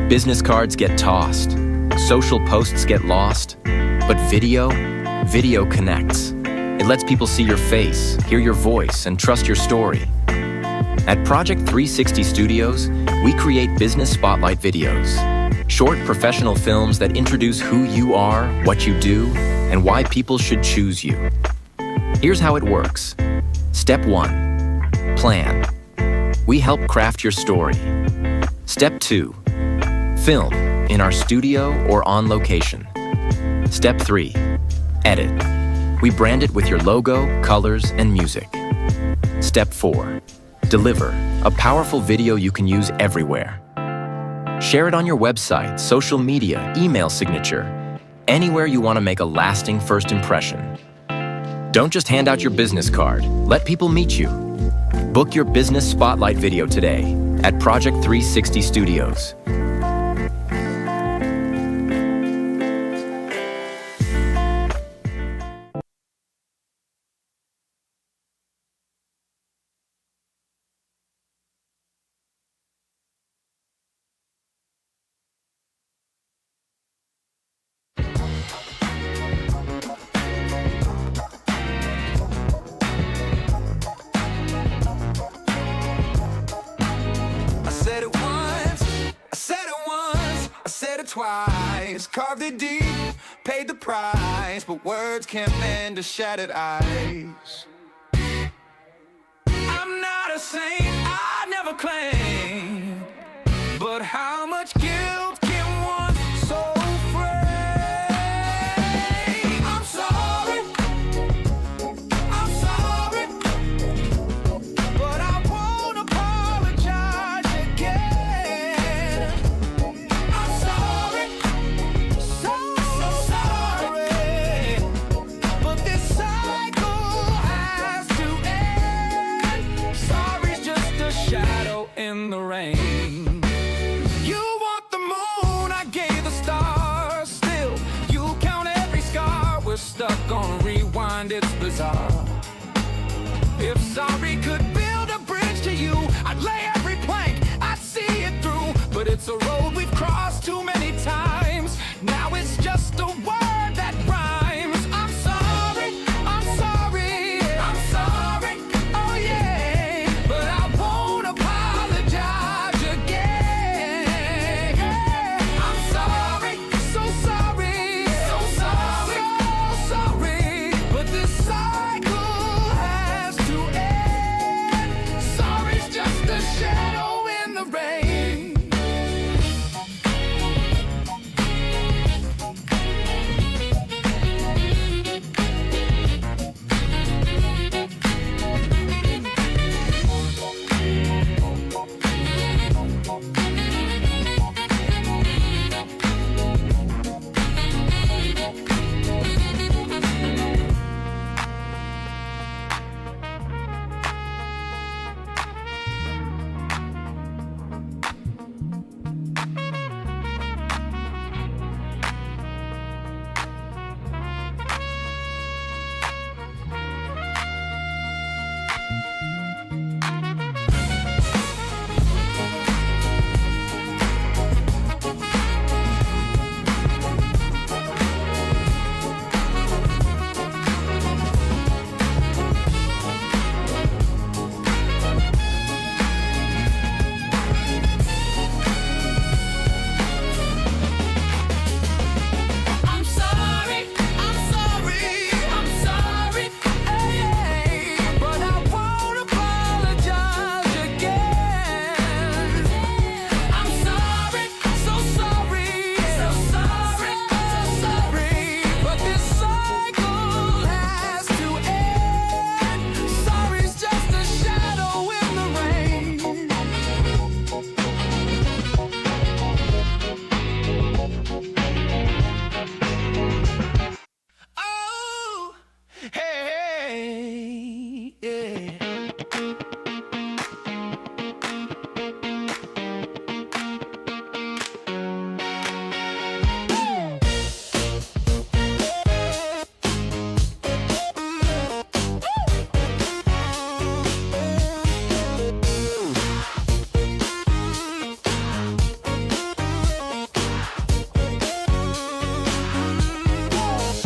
Business cards get tossed. Social posts get lost. But video connects. It lets people see your face, hear your voice, and trust your story. At Project 360 Studios, we create business spotlight videos. Short professional films that introduce who you are, what you do, and why people should choose you. Here's how it works. Step 1, plan. We help craft your story. Step 2, film in our studio or on location. Step 3, edit. We brand it with your logo, colors, and music. Step 4, deliver a powerful video you can use everywhere. Share it on your website, social media, email signature, anywhere you want to make a lasting first impression. Don't just hand out your business card. Let people meet you. Book your business spotlight video today at Project 360 Studios. Twice, carved it deep, paid the price, but words can't mend a shattered ice. I'm not a saint, I never claimed, but how much guilt can one so frame? I'm sorry, but I won't apologize again. I'm sorry, so sorry, but this cycle has to end. Sorry's just a shadow in the rain. You want the moon, I gave the stars. Still, you count every scar. We're stuck on rewind, it's bizarre. If sorry could build a bridge to you I'd lay every plank, I'd see it through. But it's a road we've crossed too many times. Now it's just a word that rhymes. I'm sorry, I'm sorry, I'm sorry, oh yeah. But I won't apologize again. I'm sorry, so sorry, so sorry, so sorry. But this cycle has to end. Sorry's just a shadow in the rain. I'm sorry, I'm sorry, I'm sorry, hey, but I won't apologize again. I'm sorry, so sorry, so sorry, so sorry, but this cycle has to end. Sorry's just a shadow in the rain. Oh, hey, yeah.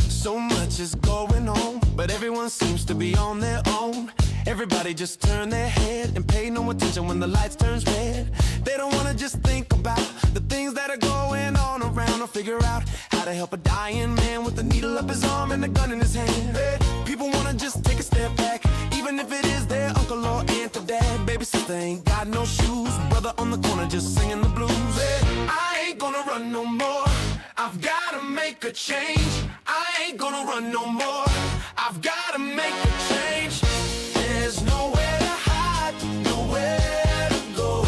So much is going on, but everyone seems to be on their own. Everybody just turn their head and pay no attention when the lights turns red. They don't wanna just think about the things that are going on around or figure out how to help a dying man with a needle up his arm and a gun in his hand. Hey, people wanna just take a step back, even if it is their uncle or aunt or dad. Baby sister ain't got no shoes, brother on the corner just singing the blues. Hey, I ain't gonna run no more, I've gotta make a change. I ain't gonna run no more, I've gotta make a change. There's nowhere to hide, nowhere to go.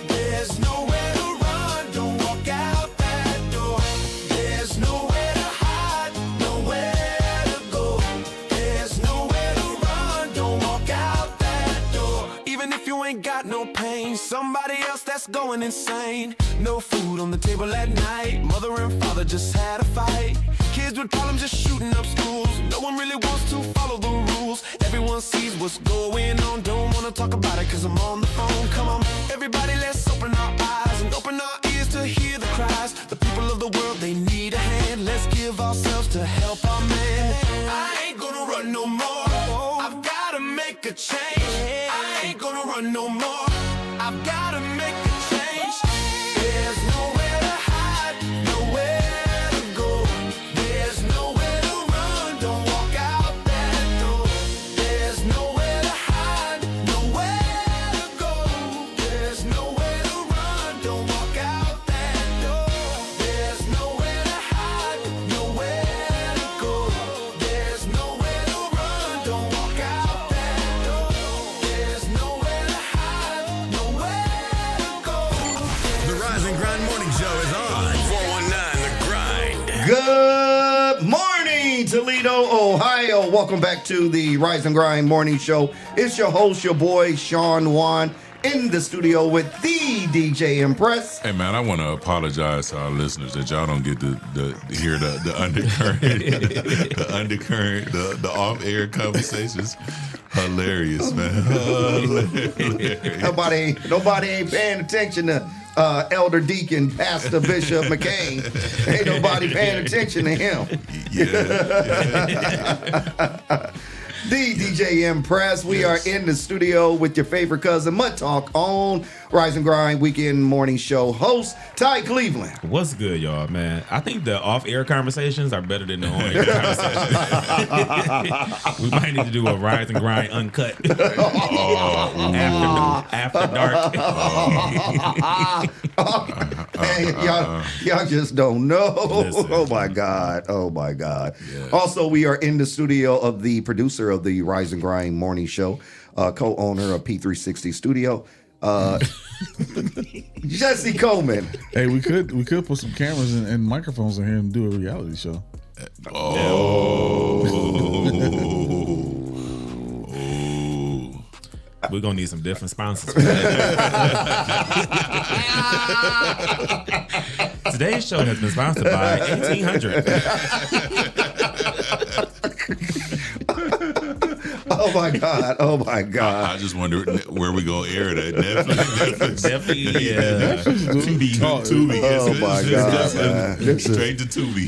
There's nowhere to run, don't walk out that door. There's nowhere to hide, nowhere to go. There's nowhere to run, don't walk out that door. Even if you ain't got no pain, somebody else that's going insane. No food on the table at night, mother and father just had a fight. Kids with problems just shooting up schools. No one really wants to follow the rules. Everyone sees what's going on, don't wanna talk about it cause I'm on the phone. Come on, everybody, let's open our eyes and open our ears to hear the cries. The people of the world, they need a hand. Let's give ourselves to help our man. I ain't gonna run no more, I've gotta make a change. I ain't gonna run no more, I've gotta make a change. There's nowhere to hide, nowhere to go. There's nowhere to run, don't walk out that door. There's nowhere to hide, nowhere to go. There's nowhere to run, don't walk out that door. There's nowhere to hide, nowhere to go. There's nowhere to run, don't walk out that door. There's nowhere to hide, nowhere to go. The Rise and Grind Morning Show is on 419 The Grind. Good morning, Toledo, Ohio. Welcome back to the Rise and Grind Morning Show. It's your host, your boy, Sean Juan. in the studio with the DJ Impress. Hey man, I want to apologize to our listeners that y'all don't get to hear the undercurrent, the off-air conversations. Hilarious, man. Hilarious. Nobody ain't paying attention to Elder Deacon Pastor Bishop McCain. Ain't nobody paying attention to him. The DJ Impress. We are in the studio with your favorite cousin, Mud Talk, on Rise and Grind Weekend Morning Show host, Ty Cleveland. What's good, y'all, man? I think the off-air conversations are better than the on-air conversations. We might need to do a Rise and Grind uncut. After dark. Hey, y'all just don't know. Listen. Oh my God. Yeah. Also, we are in the studio of the producer of the Rise and Grind Morning Show, co-owner of P360 Studio, Jesse Coleman. Hey, we could put some cameras and microphones in here and do a reality show. We're gonna need some different sponsors. Today's show has been sponsored by 1800. Oh my God. I just wonder where we gonna air it at. Netflix. Definitely, yeah. Tubi. Oh my God, man. Straight to Tubi.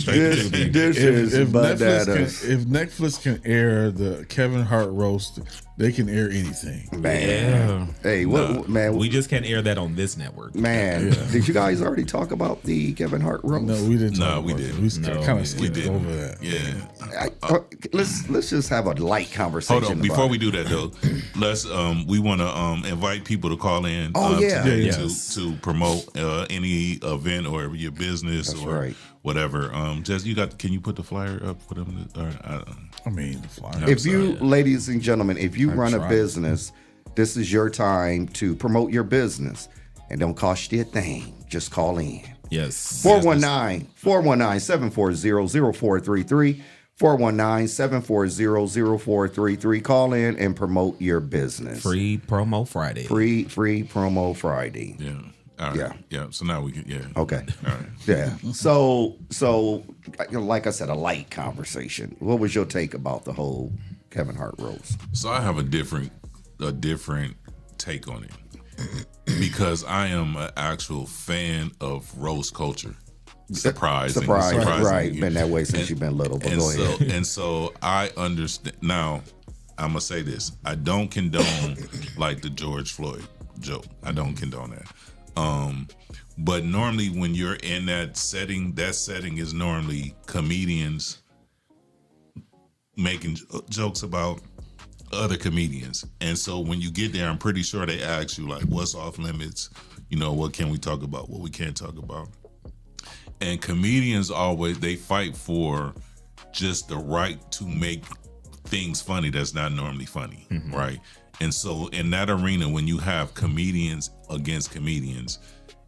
If Netflix can air the Kevin Hart roast, they can air anything. Man. Hey, man? We just can't air that on this network. Man, did you guys already talk about the Kevin Hart roast? No, we didn't. No, we didn't. We kind of skipped over that. Yeah. Let's just have a light conversation. Hold on, before we do that though, let's we want to invite people to call in. To promote any event or your business. That's or right. Whatever. Jess, can you put the flyer up for them? I mean, the flyer. Ladies and gentlemen, if you run a business, this is your time to promote your business, and don't cost you a thing. Just call in. Yes. 419-740-0433. 419-740-0433. Call in and promote your business. Free promo Friday. Free promo Friday. Yeah. All right. Yeah. So now we can. Yeah. Okay. All right. Yeah. So like I said, a light conversation. What was your take about the whole Kevin Hart roast? So I have a different take on it because I am an actual fan of roast culture. Surprising. Right. Been that way since you've been little, but go ahead. And so I understand. Now, I'm going to say this. I don't condone like the George Floyd joke. I don't condone that. But normally when you're in that setting is normally comedians making jokes about other comedians. And so when you get there, I'm pretty sure they ask you like, what's off limits? You know, what can we talk about? What we can't talk about? And comedians they fight for just the right to make things funny that's not normally funny, right? And so in that arena, when you have comedians against comedians,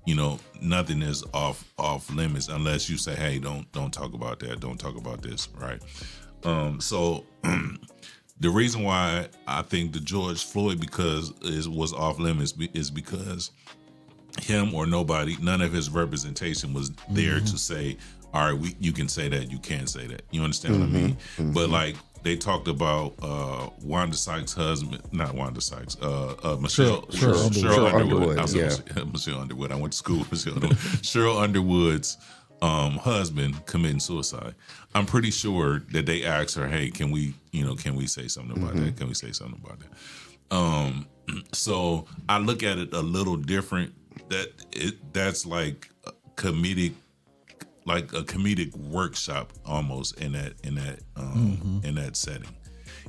you know, nothing is off limits unless you say, hey, don't talk about that, don't talk about this, right? So the reason why I think the George Floyd was off limits is because him or none of his representation was there to say, all right, you can say that, you can't say that. You understand what I mean? But like they talked about Wanda Sykes' husband, not Wanda Sykes, Michelle Underwood. Michelle Underwood. I went to school with Michelle Underwood. Cheryl Underwood's husband committing suicide. I'm pretty sure that they asked her, hey, can we say something about that? Can we say something about that? So I look at it a little different. That's like a comedic workshop almost in that setting.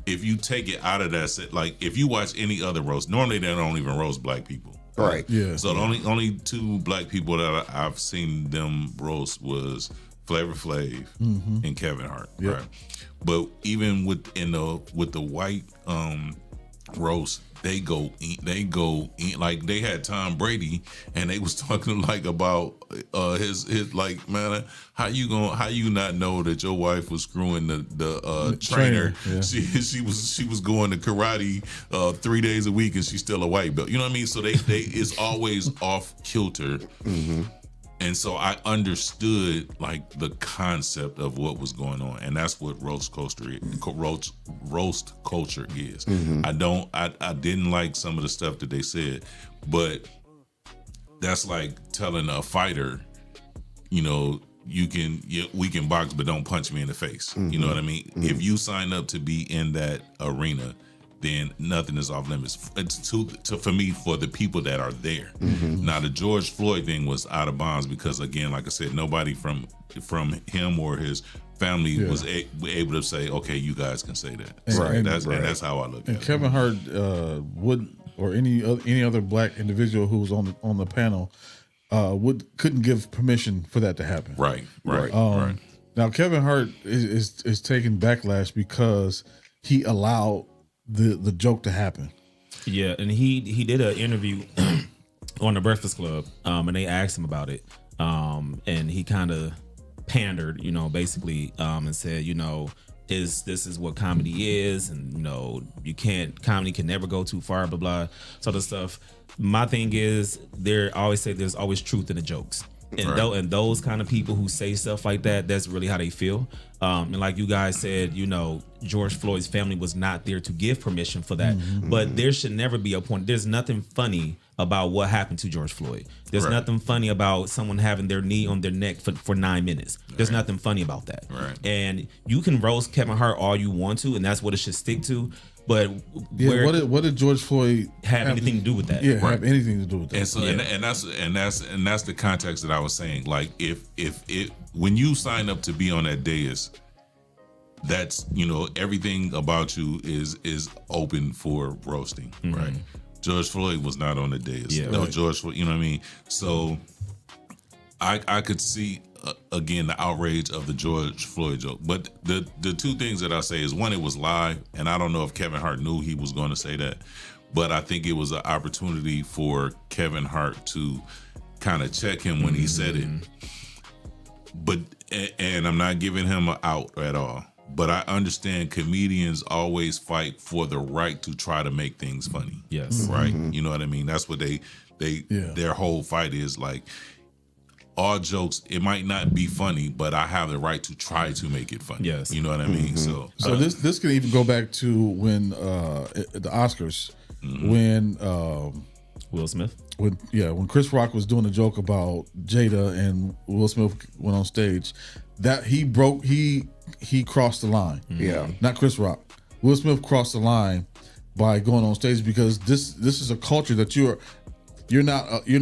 If you take it out of that set, like if you watch any other roast, normally they don't even roast black people. Right. Yeah. So the only two black people that I've seen them roast was Flavor Flav and Kevin Hart. Yep. Right. But even with the white roast, they go like they had Tom Brady and they was talking like about his like, man, how you not know that your wife was screwing the trainer. Yeah. She was going to karate 3 days a week and she's still a white belt. You know what I mean? So they it's always off kilter. And so I understood like the concept of what was going on, and that's what roast culture is. I didn't like some of the stuff that they said, but that's like telling a fighter, you know, we can box, but don't punch me in the face. You know what I mean? If you sign up to be in that arena, then nothing is off limits. It's for me, for the people that are there. Now, the George Floyd thing was out of bounds because, again, like I said, nobody from him or his family was able to say, okay, you guys can say that. And that's how I look at it. Kevin Hart wouldn't, or any other black individual who was on the panel couldn't give permission for that to happen. Right. Now, Kevin Hart is taking backlash because he allowed the joke to happen. Yeah, and he did an interview on the Breakfast Club, and they asked him about it, and he kind of pandered, you know, basically, and said, you know, this is what comedy is, and you know, comedy can never go too far, blah blah, sort of stuff. My thing is, I always say there's always truth in the jokes. And those kind of people who say stuff like that, that's really how they feel. And like you guys said, you know, George Floyd's family was not there to give permission for that. But there should never be a point. There's nothing funny about what happened to George Floyd. There's nothing funny about someone having their knee on their neck for 9 minutes. There's nothing funny about that. And you can roast Kevin Hart all you want to, and that's what it should stick to. But what did George Floyd have anything to do with that? Yeah, have anything to do with that? And so, and that's the context that I was saying. Like, if when you sign up to be on that dais, that's, you know, everything about you is open for roasting, right? George Floyd was not on the dais. George Floyd, you know what I mean? So I could see again the outrage of the George Floyd joke. But the two things that I say is, one, it was live, and I don't know if Kevin Hart knew he was going to say that, but I think it was an opportunity for Kevin Hart to kind of check him when he said it. But and I'm not giving him an out at all. But I understand comedians always fight for the right to try to make things funny. Yes. Right? You know what I mean? That's what their whole fight is. Like, all jokes, it might not be funny, but I have the right to try to make it funny. Yes. You know what I mean? So this can even go back to when the Oscars, when Will Smith? When Chris Rock was doing a joke about Jada and Will Smith went on stage, that he crossed the line. Yeah. Not Chris Rock. Will Smith crossed the line by going on stage, because this is a culture that you're not in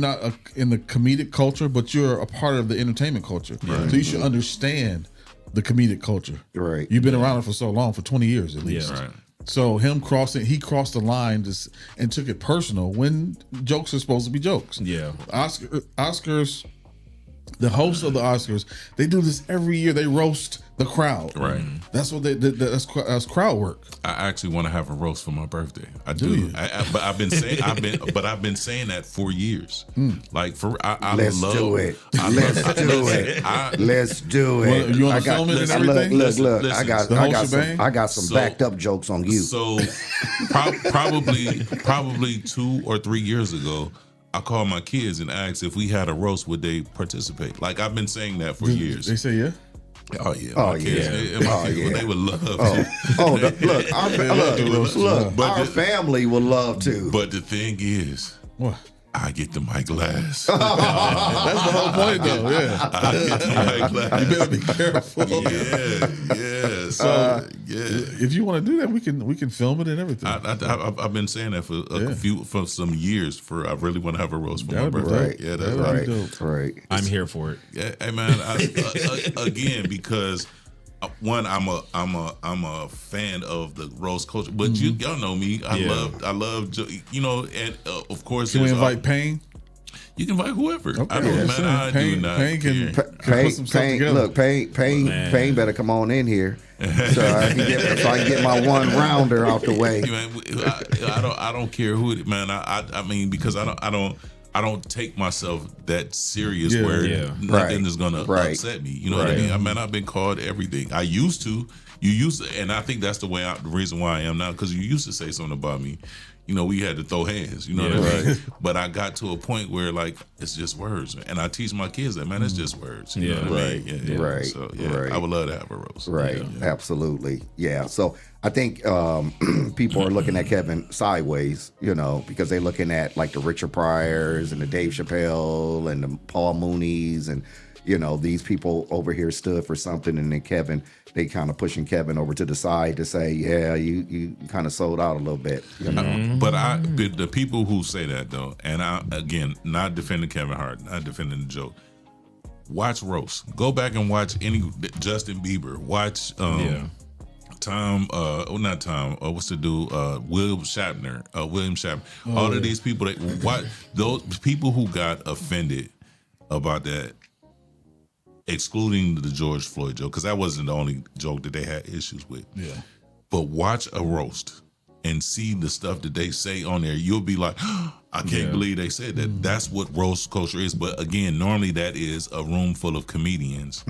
the comedic culture, but you're a part of the entertainment culture. So you should understand the comedic culture. Right. You've been around it for so long, for 20 years at least. Yeah. Right. So he crossed the line and took it personal when jokes are supposed to be jokes. Yeah. Oscars, the hosts of the Oscars, they do this every year. They roast the crowd. Right. That's what that's crowd work. I actually want to have a roast for my birthday. I do. You? But I've been saying saying that for years. Like, Let's do it. Let's do it. You want to film it and everything? Look. I got some backed up jokes on you. So probably 2 or 3 years ago, I called my kids and asked if we had a roast, would they participate? Like, I've been saying that for years. They say yeah. Oh yeah. My kids, they would love to. Our family would love to. But the thing is, what? I get the mic last. That's the whole point, though. Yeah. I get the mic last. You better be careful. Yeah. So if you want to do that, we can film it and everything. I've been saying that for some years. I really want to have a roast for my birthday. Right. Yeah, that's right. Right. I'm here for it. Yeah, hey man. Again, because one, I'm a fan of the roast culture, but y'all know me. I love, you know, and of course, can we invite Payne? You can invite whoever. Okay. I don't, man. I do not. Payne can put some stuff together. Look, Payne better come on in here. so I can get my one rounder out the way. Man, I don't care who it, man. I mean, because I don't take myself that serious where nothing is gonna upset me. You know what I mean? I mean, I've been called everything. I used to. You used to, and I think that's the reason why I am now. Because you used to say something about me. You know, we had to throw hands. You know what I mean? But I got to a point where like it's just words, and I teach my kids that, man, it's just words. You know what I mean? Right. So I would love to have a roast. Right. Absolutely. Yeah. So I think people are looking at Kevin sideways, you know, because they're looking at like the Richard Pryors and the Dave Chappelle and the Paul Mooney's and, you know, these people over here stood for something, and then Kevin, they kind of pushing Kevin over to the side to say, yeah, you kind of sold out a little bit. You know? But the people who say that though, and I again not defending Kevin Hart, not defending the joke. Watch roast. Go back and watch any Justin Bieber. Watch Tom. Not Tom. What's the dude? William Shatner. All of these people. Those people who got offended about that. Excluding the George Floyd joke, because that wasn't the only joke that they had issues with. Yeah. But watch a roast and see the stuff that they say on there. You'll be like, oh, I can't believe they said that. That's what roast culture is. But again, normally that is a room full of comedians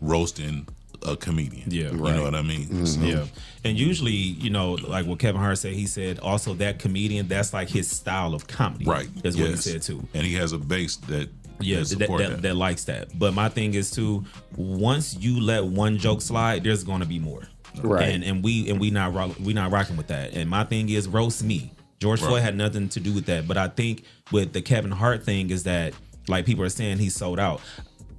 roasting a comedian. Yeah. You know what I mean? So, yeah. And usually, you know, like what Kevin Hart said, he said also that comedian, that's like his style of comedy. Right. That's what he said too. And he has a base that that likes that. But my thing is too, once you let one joke slide, there's gonna be more. Right. And we not rocking with that. And my thing is roast me. George Floyd had nothing to do with that. But I think with the Kevin Hart thing is that like people are saying he's sold out.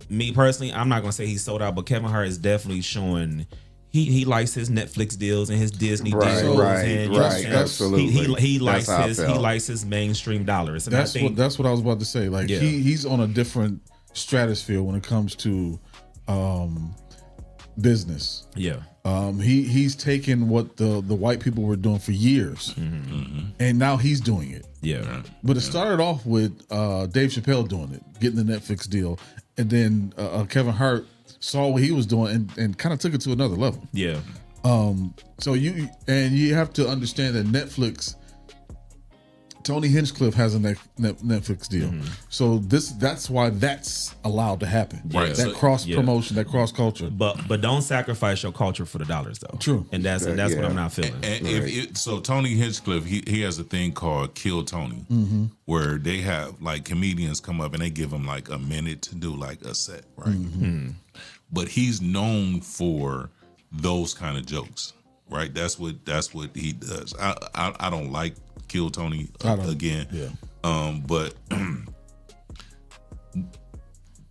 Me personally, I'm not gonna say he's sold out, but Kevin Hart is definitely showing he likes his Netflix deals and his Disney deals. Absolutely. He likes his mainstream dollars. And that's what I was about to say. Like he's on a different stratosphere when it comes to business. Yeah. He's taken what the white people were doing for years, and now he's doing it. Yeah. But it started off with Dave Chappelle doing it, getting the Netflix deal, and then Kevin Hart saw what he was doing and kind of took it to another level. Yeah. So you have to understand that Netflix, Tony Hinchcliffe has a Netflix deal. So that's why that's allowed to happen. Right. That cross promotion, that cross culture. But don't sacrifice your culture for the dollars though. True. And that's what I'm not feeling. And so Tony Hinchcliffe, he has a thing called Kill Tony, where they have like comedians come up and they give him like a minute to do like a set, right? But he's known for those kind of jokes, right? That's what he does. I don't like Kill Tony again. Yeah. But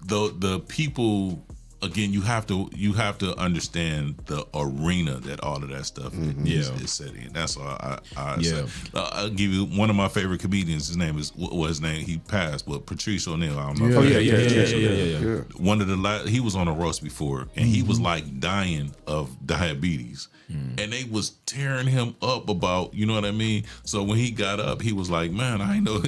the people again, you have to understand the arena that all of that stuff is set in. That's all I say. I'll give you one of my favorite comedians. His name is he passed, but Patrice O'Neal. I don't know. Yeah. One of the he was on a roast before, and he was like dying of diabetes. And they was tearing him up about, you know what I mean? So when he got up, he was like, man, I know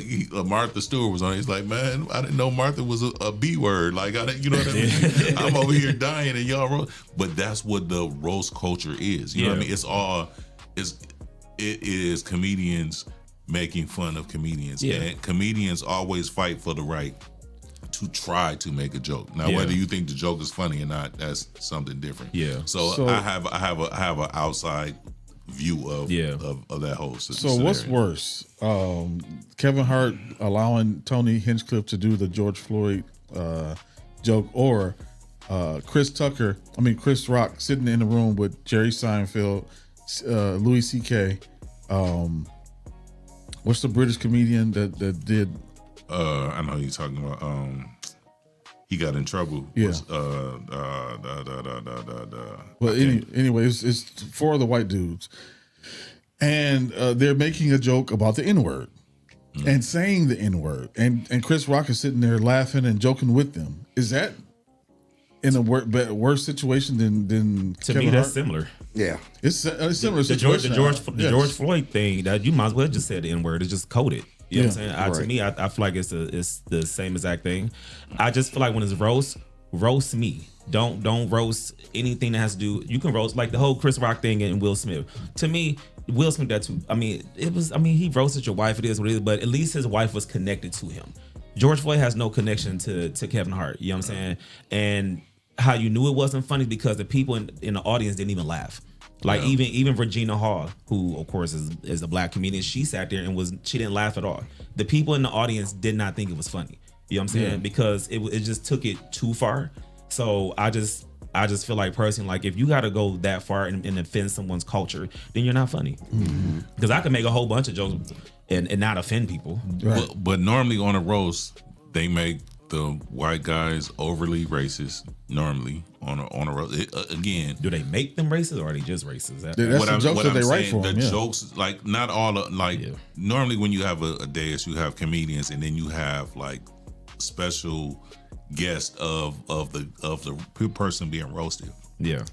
Martha Stewart was on. He's like, man, I didn't know Martha was a B word. Like, you know what I mean? I'm over here dying and y'all roast. But that's what the roast culture is. You know what I mean? It is comedians making fun of comedians. Yeah. And comedians always fight for the right to try to make a joke. Now, whether you think the joke is funny or not, that's something different. Yeah. So I have an outside view of that whole situation. So what's worse, Kevin Hart allowing Tony Hinchcliffe to do the George Floyd joke, or Chris Rock sitting in the room with Jerry Seinfeld, Louis C.K. What's the British comedian that did? I know who you're talking about. He got in trouble. Yeah. Well, anyway, it's four of the white dudes, and they're making a joke about the N-word and saying the N-word, and Chris Rock is sitting there laughing and joking with them. Is that in a worse situation than to Kevin me? That's Hart? similar. Yeah, it's a similar the situation. The George Floyd thing, that you might as well just say the N-word. It's just coded. You know what I'm saying? To me, I feel like it's the same exact thing. I just feel like when it's roast roast me. Don't roast anything that has to do. You can roast like the whole Chris Rock thing and Will Smith. To me, Will Smith that too. I mean, he roasted your wife. It is what it is. But at least his wife was connected to him. George Floyd has no connection to Kevin Hart. You know what I'm saying? And how you knew it wasn't funny because the people in the audience didn't even laugh. Like even Regina Hall, who of course is a black comedian, she sat there and she didn't laugh at all. The people in the audience did not think it was funny. You know what I'm saying? Because it just took it too far. So I just feel like personally, like if you got to go that far and offend someone's culture, then you're not funny. Because I can make a whole bunch of jokes and not offend people. Right. But normally on a roast, they make the white guys overly racist. Normally on a roast, again, do they make them racist or are they just racist? That's the jokes that they write for them. The jokes, like not all, normally when you have a dais, you have comedians, and then you have like special guest of the person being roasted,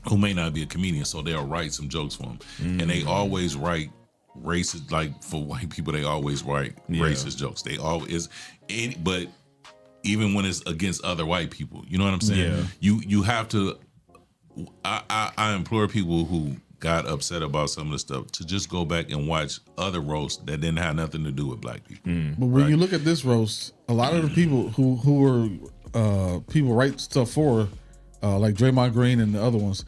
who may not be a comedian, so they'll write some jokes for them, and they always write racist, like for white people, they always write racist jokes. They always, but even when it's against other white people, you know what I'm saying? You have to. I implore people who got upset about some of the stuff to just go back and watch other roasts that didn't have nothing to do with black people. But when you look at this roast, a lot of the people who were people write stuff for, like Draymond Green and the other ones,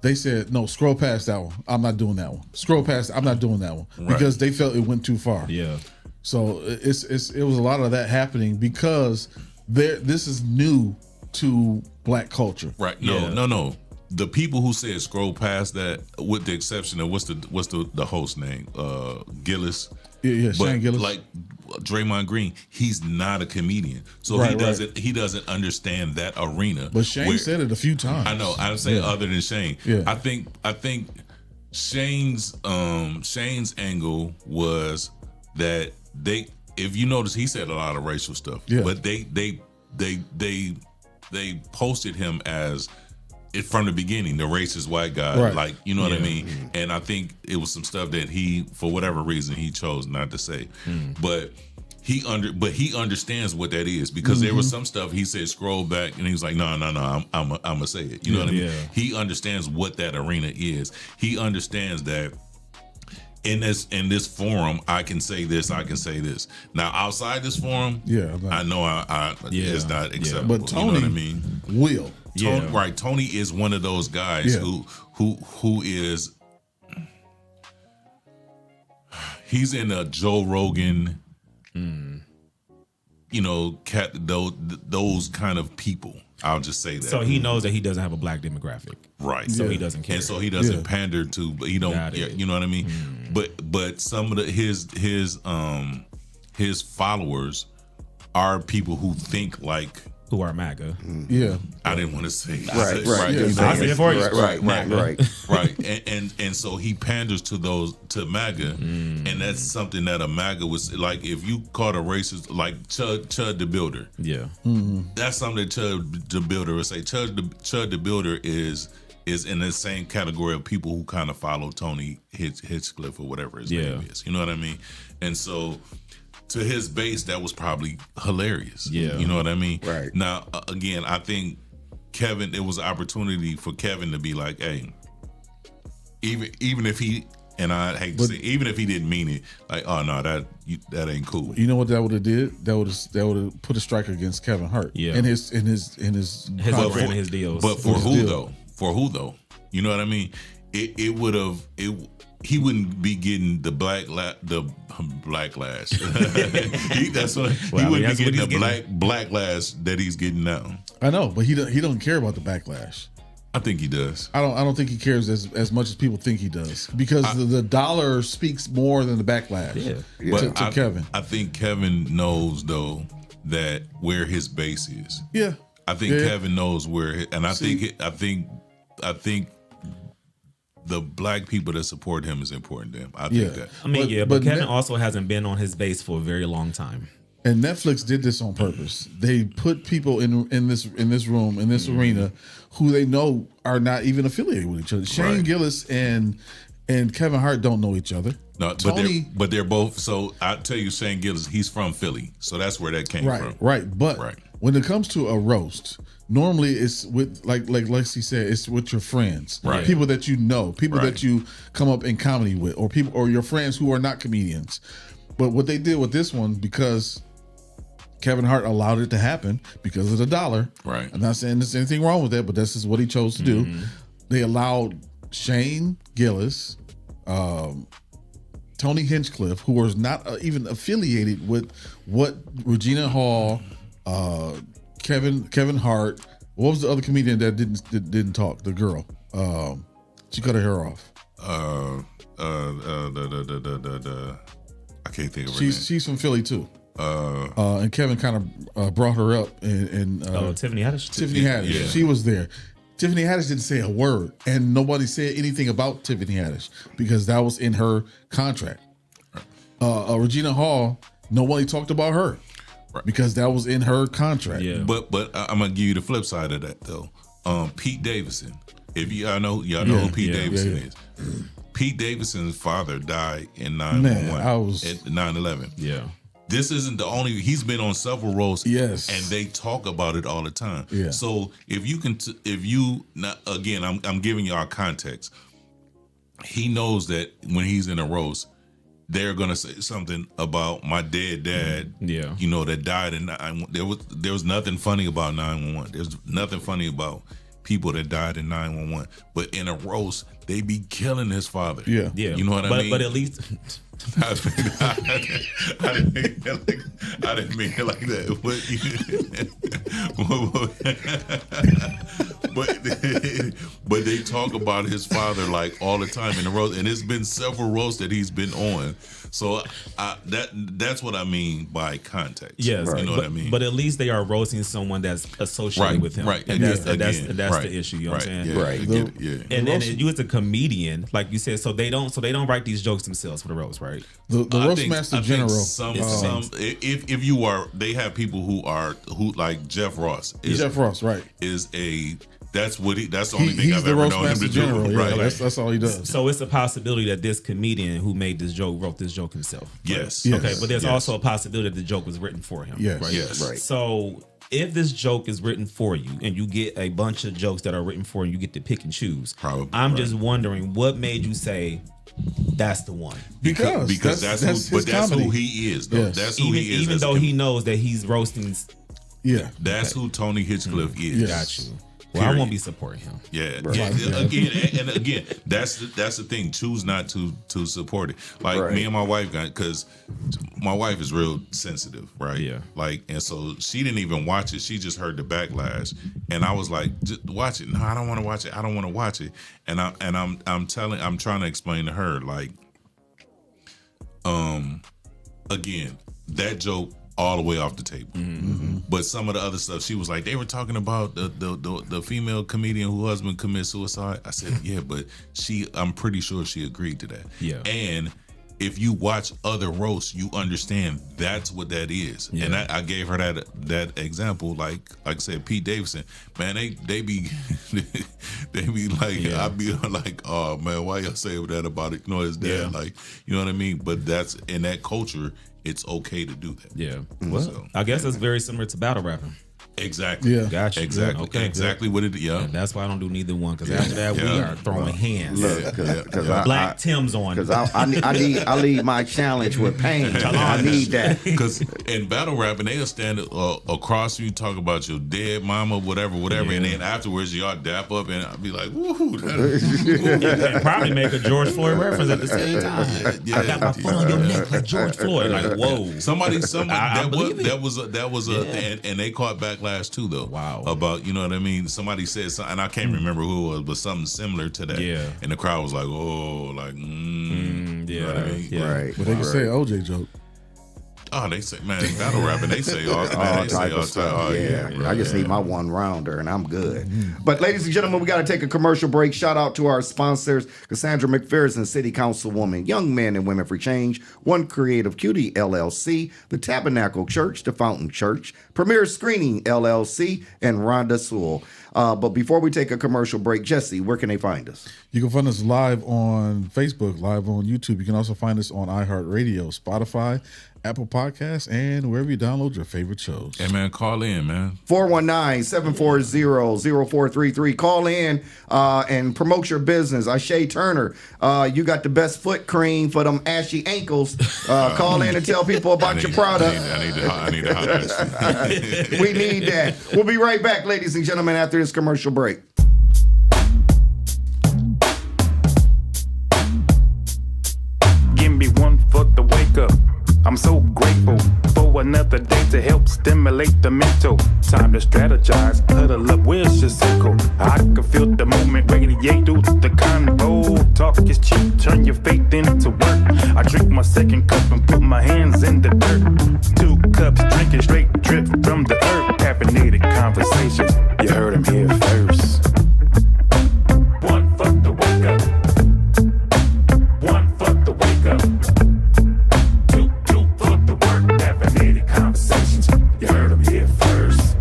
they said, no, scroll past that one. I'm not doing that one. Scroll past, I'm not doing that one. Because they felt it went too far. Yeah. So it was a lot of that happening because this is new to black culture. Right. No. The people who said scroll past that, with the exception of what's the host name? Gillis. Yeah, Shane Gillis. Like Draymond Green, he's not a comedian, so he doesn't understand that arena. But Shane said it a few times. I know. I would say other than Shane. Yeah. I think Shane's angle was that if you notice, he said a lot of racial stuff. Yeah. But they posted him as from the beginning, the racist white guy, Right. like, you know what I mean? And I think it was some stuff that he, for whatever reason, he chose not to say. But he understands what that is, because there was some stuff he said scroll back and he was like, no, I'm gonna say it. You know what I mean? He understands what that arena is. He understands that in this forum, I can say this, I can say this. Now outside this forum, I know it's not acceptable. But Tony, you know what I mean? Will. Tony, right. Tony is one of those guys who is, he's in a Joe Rogan, you know, those kind of people. I'll just say that. So he knows that he doesn't have a black demographic, right? So he doesn't care, and so he doesn't pander to. But he don't. You know what I mean? But some of his followers are people who think like. Who are MAGA? Yeah, I didn't want to say right. Yeah, I said it for you. Right. And so he panders to MAGA, and that's something that a MAGA was like. If you caught a racist like Chud the Builder, that's something that Chud the Builder would say. Chud the Builder is in the same category of people who kind of follow Tony Hinchcliffe or whatever his name is. You know what I mean? And so. To his base, that was probably hilarious. Yeah. You know what I mean? Right. Now, again, I think Kevin, it was an opportunity for Kevin to be like, hey, even if he, and I hate to say, even if he didn't mean it, like, oh no, that ain't cool. You know what that would have did? That would have put a strike against Kevin Hart. Yeah. In his contract, his deals. But for who though? For who though? You know what I mean? It would have he wouldn't be getting the backlash. That's what he wouldn't be getting the backlash that he's getting now. I know, but he don't care about the backlash. I think he does. I don't think he cares as much as people think he does, because the dollar speaks more than the backlash. But to Kevin, I think Kevin knows though that where his base is. Yeah, I think Kevin knows where, and I think the black people that support him is important to him. I think that. I mean, but Kevin also hasn't been on his base for a very long time. And Netflix did this on purpose. They put people in this room, in this arena, who they know are not even affiliated with each other. Shane Gillis and Kevin Hart don't know each other. No, Tony, but they're both. So I tell you, Shane Gillis, he's from Philly, so that's where that came from. Right, but when it comes to a roast, normally it's with like Lexi said, it's with your friends, Right. people that you know, people Right. that you come up in comedy with, or people or your friends who are not comedians. But what they did with this one, because Kevin Hart allowed it to happen because of the dollar. Right. I'm not saying there's anything wrong with that, but this is what he chose to do. They allowed Shane Gillis, Tony Hinchcliffe, who was not even affiliated with what Regina Hall, Kevin Hart. What was the other comedian that didn't talk? The girl. She cut her hair off. I can't think of her name. She's from Philly too. And Kevin kind of brought her up, and Tiffany Haddish. Tiffany Haddish. Yeah. She was there. Tiffany Haddish didn't say a word, and nobody said anything about Tiffany Haddish because that was in her contract. Regina Hall, nobody talked about her because that was in her contract. Yeah. But I'm gonna give you the flip side of that though. Pete Davidson. If y'all know who Pete Davidson is. Pete Davidson's father died in 9/11. At 9/11. Yeah. This isn't the only. He's been on several roles. Yes. And they talk about it all the time. Yeah. So if you can, again, I'm giving y'all context. He knows that when he's in a roast, they're gonna say something about my dead dad. Yeah. You know, that died in 9/11. There was nothing funny about 9/11. There's nothing funny about people that died in 9/11. But in a roast, they be killing his father. Yeah. Yeah. You know what I mean? But at least I didn't mean it like that. But they talk about his father like all the time in the roast, and it's been several roasts that he's been on. So that's what I mean by context. yes, you know what I mean. But at least they are roasting someone that's associated Right, with him. right. And that's Again, that's right, the issue. You know what I'm right, saying? yeah, Right. I get it, yeah. And you as a comedian, like you said, so they don't write these jokes themselves for the roast, right? The I roast think- master I think general. some if you are, they have people who like Jeff Ross. Jeff Ross, right? That's the only thing He's I've the ever roast known him master to general. do. Yeah, Right. that's all he does. So it's a possibility that this comedian who made this joke wrote this joke himself. Yes. Yes. Okay, but there's Yes. also a possibility that the joke was written for him. Yes. Right? Yes. Right. So if this joke is written for you and you get a bunch of jokes that are written for you, you get to pick and choose. Probably, I'm right. just wondering what made you say that's the one. Because that's his comedy. who he is. Though. Yes. That's who he is. Even as a though com- he knows that he's roasting. Yeah. That's who Tony Hinchcliffe is. Yes. Got you. Well, I Period. won't be supporting him. Yeah. Right. Again, that's the thing. Choose not to support it. Like Right. me and my wife got, because my wife is real sensitive, right? Yeah. Like, and so she didn't even watch it. She just heard the backlash, and I was like, just watch it. No, I don't want to watch it. I don't want to watch it. And I'm trying to explain to her, like, again, that joke all the way off the table. But some of the other stuff, she was like, they were talking about the female comedian whose husband commits suicide. I said, yeah, but I'm pretty sure she agreed to that. Yeah. And if you watch other roasts, you understand that's what that is. Yeah. And I gave her that example. Like I said, Pete Davidson, man, they be they be like, Yeah. I be like, oh man, why y'all say that about it? You know, his dad, Yeah. like, you know what I mean? But that's in that culture, it's okay to do that. Yeah. Well, So, I guess that's very similar to battle rapping. exactly. Yeah. Gotcha. Exactly. Okay. Exactly what it. Yeah. And that's why I don't do neither one, because after that we Yeah. are throwing hands. Look, because Black Tim's on. Because I lead my challenge with pain. I need that. Because in battle rapping, they'll stand across you, talk about your dead mama, whatever, and then afterwards y'all dap up, and I'll be like, woohoo. And probably make a George Floyd reference at the same time. I got my foot on your neck like George Floyd. Like, whoa. Somebody I believe it. that was and they caught backlash too, though. Wow. About, you know what I mean? Somebody said something, and I can't remember who it was, but something similar to that. Yeah. And the crowd was like, oh, like, Yeah. You know what I mean? Yeah. Right. But they can say OJ joke. Oh, they say, man, battle rapping, they say all Type of stuff. Oh, yeah. I just need my one rounder and I'm good. Mm-hmm. But ladies and gentlemen, we got to take a commercial break. Shout out to our sponsors, Cassandra McPherson, City Councilwoman, Young Men and Women for Change, One Creative Cutie LLC, the Tabernacle Church, the Fountain Church, Premier Screening LLC, and Rhonda Sewell. But before we take a commercial break, Jesse, where can they find us? You can find us live on Facebook, live on YouTube. You can also find us on iHeartRadio, Spotify, Apple Podcasts, and wherever you download your favorite shows. Hey, man, call in, man. 419-740-0433. Call in and promote your business. Shay Turner, you got the best foot cream for them ashy ankles. Call in and tell people about your product. I need to holler. We need that. We'll be right back, ladies and gentlemen, after this commercial break. Give me one foot to wake up. I'm so grateful for another day to help stimulate the mental. Time to strategize, huddle up, where's your circle? I can feel the movement radiate through the convo. Talk is cheap, turn your faith into work. I drink my second cup and put my hands in the dirt. 2 cups, drinking straight drip from the earth. Caffeinated conversations, you heard them here first. One foot to wake up. One foot to wake up. Conversations, you heard them here first.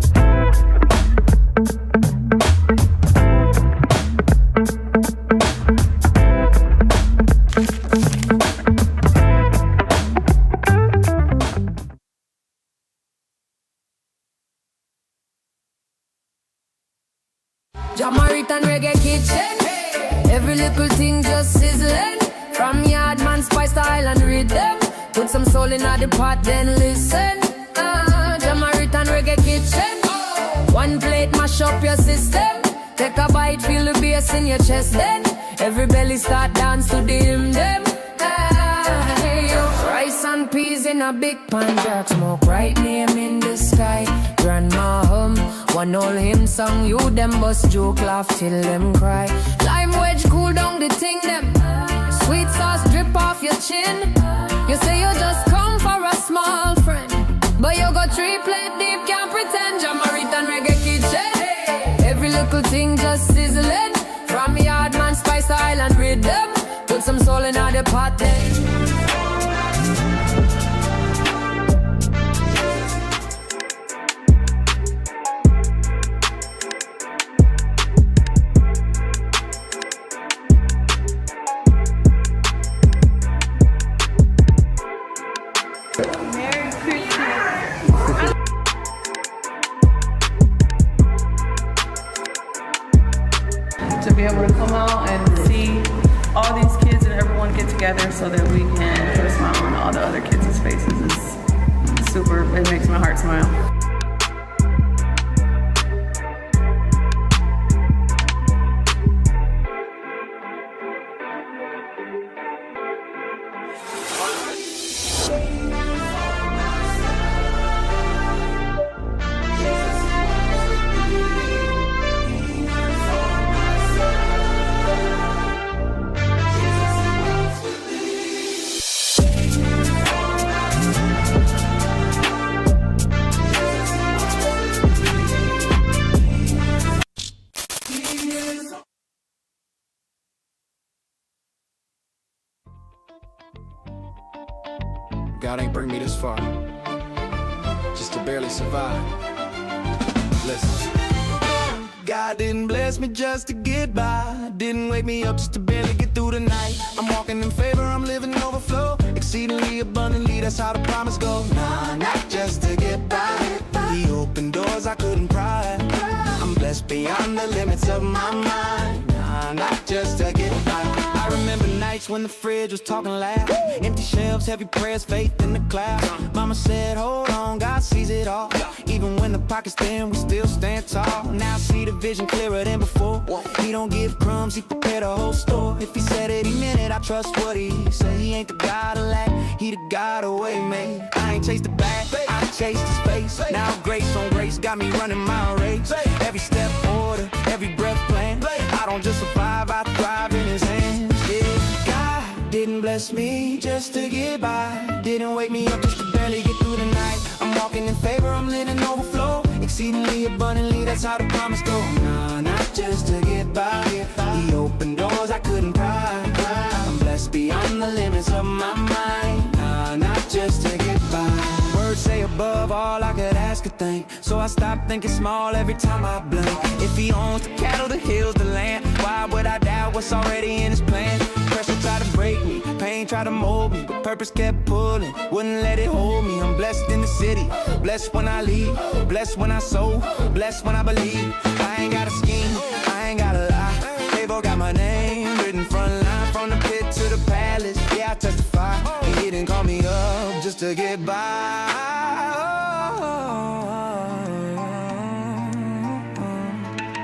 Jamaican reggae kitchen, every little thing just sizzling. From Yardman spice to Island rhythm. Put some soul in the pot, then listen. Jamaican reggae kitchen. One plate, mash up your system. Take a bite, feel the bass in your chest. Then every belly start dance to the hymn them. Rice and peas in a big pan, jerk smoke right name in the sky. Grandma hum, one old hymn song. You them bust joke, laugh till them cry. Lime wedge cool down the thing them. Sweet sauce drip off your chin. You say you just come for a small friend, but you got 3 plate deep, can't pretend. Jamaican reggae kitchen, every little thing just sizzling. From Yardman spice to Island rhythm. Put some soul in the pot then. To be able to come out and see all these kids and everyone get together so that we can put a smile on all the other kids' faces is super. It makes my heart smile. God ain't bring me this far just to barely survive. Listen. God didn't bless me just to get by. Didn't wake me up just to barely get through the night. I'm walking in favor, I'm living overflow. Exceedingly abundantly, that's how the promise goes. Nah, not just to get by. He opened doors I couldn't pry. I'm blessed beyond the limits of my mind. Nah, not just to get by. I remember nights when the fridge was talking loud. Empty shelves, heavy prayers, faith in the clouds. Mama said, hold on, God sees it all. Even when the pocket's thin, we still stand tall. Now I see the vision clearer than before. He don't give crumbs, he prepared a whole store. If he said it, he meant it, I trust what he said. He ain't the God of lack, he the God of way made. I ain't chased the bag, I chased his face. Now grace on grace got me running my race. Every step order, every breath plan. I don't just survive, I thrive in his hands. Yeah, God didn't bless me just to get by. Didn't wake me up just to barely get through the night. I'm walking in favor, I'm living overflow. Exceedingly abundantly, that's how the promise goes. Nah, not just to get by. He opened doors I couldn't pry. I'm blessed beyond the limits of my mind. Nah, not just to get by. Words say above all I could ask or think. So I stop thinking small every time I blink. If he owns the cattle, the hills, the land, why would I doubt what's already in his plan? Pressure tried to break me, pain tried to mold me, but purpose kept pulling, wouldn't let it hold me. I'm blessed in the city, blessed when I leave, blessed when I sow, blessed when I believe. I ain't got a scheme, I ain't got a lie. Favor got my name written front line, from the pit to the palace. Yeah, I testify. He didn't call me up just to get by.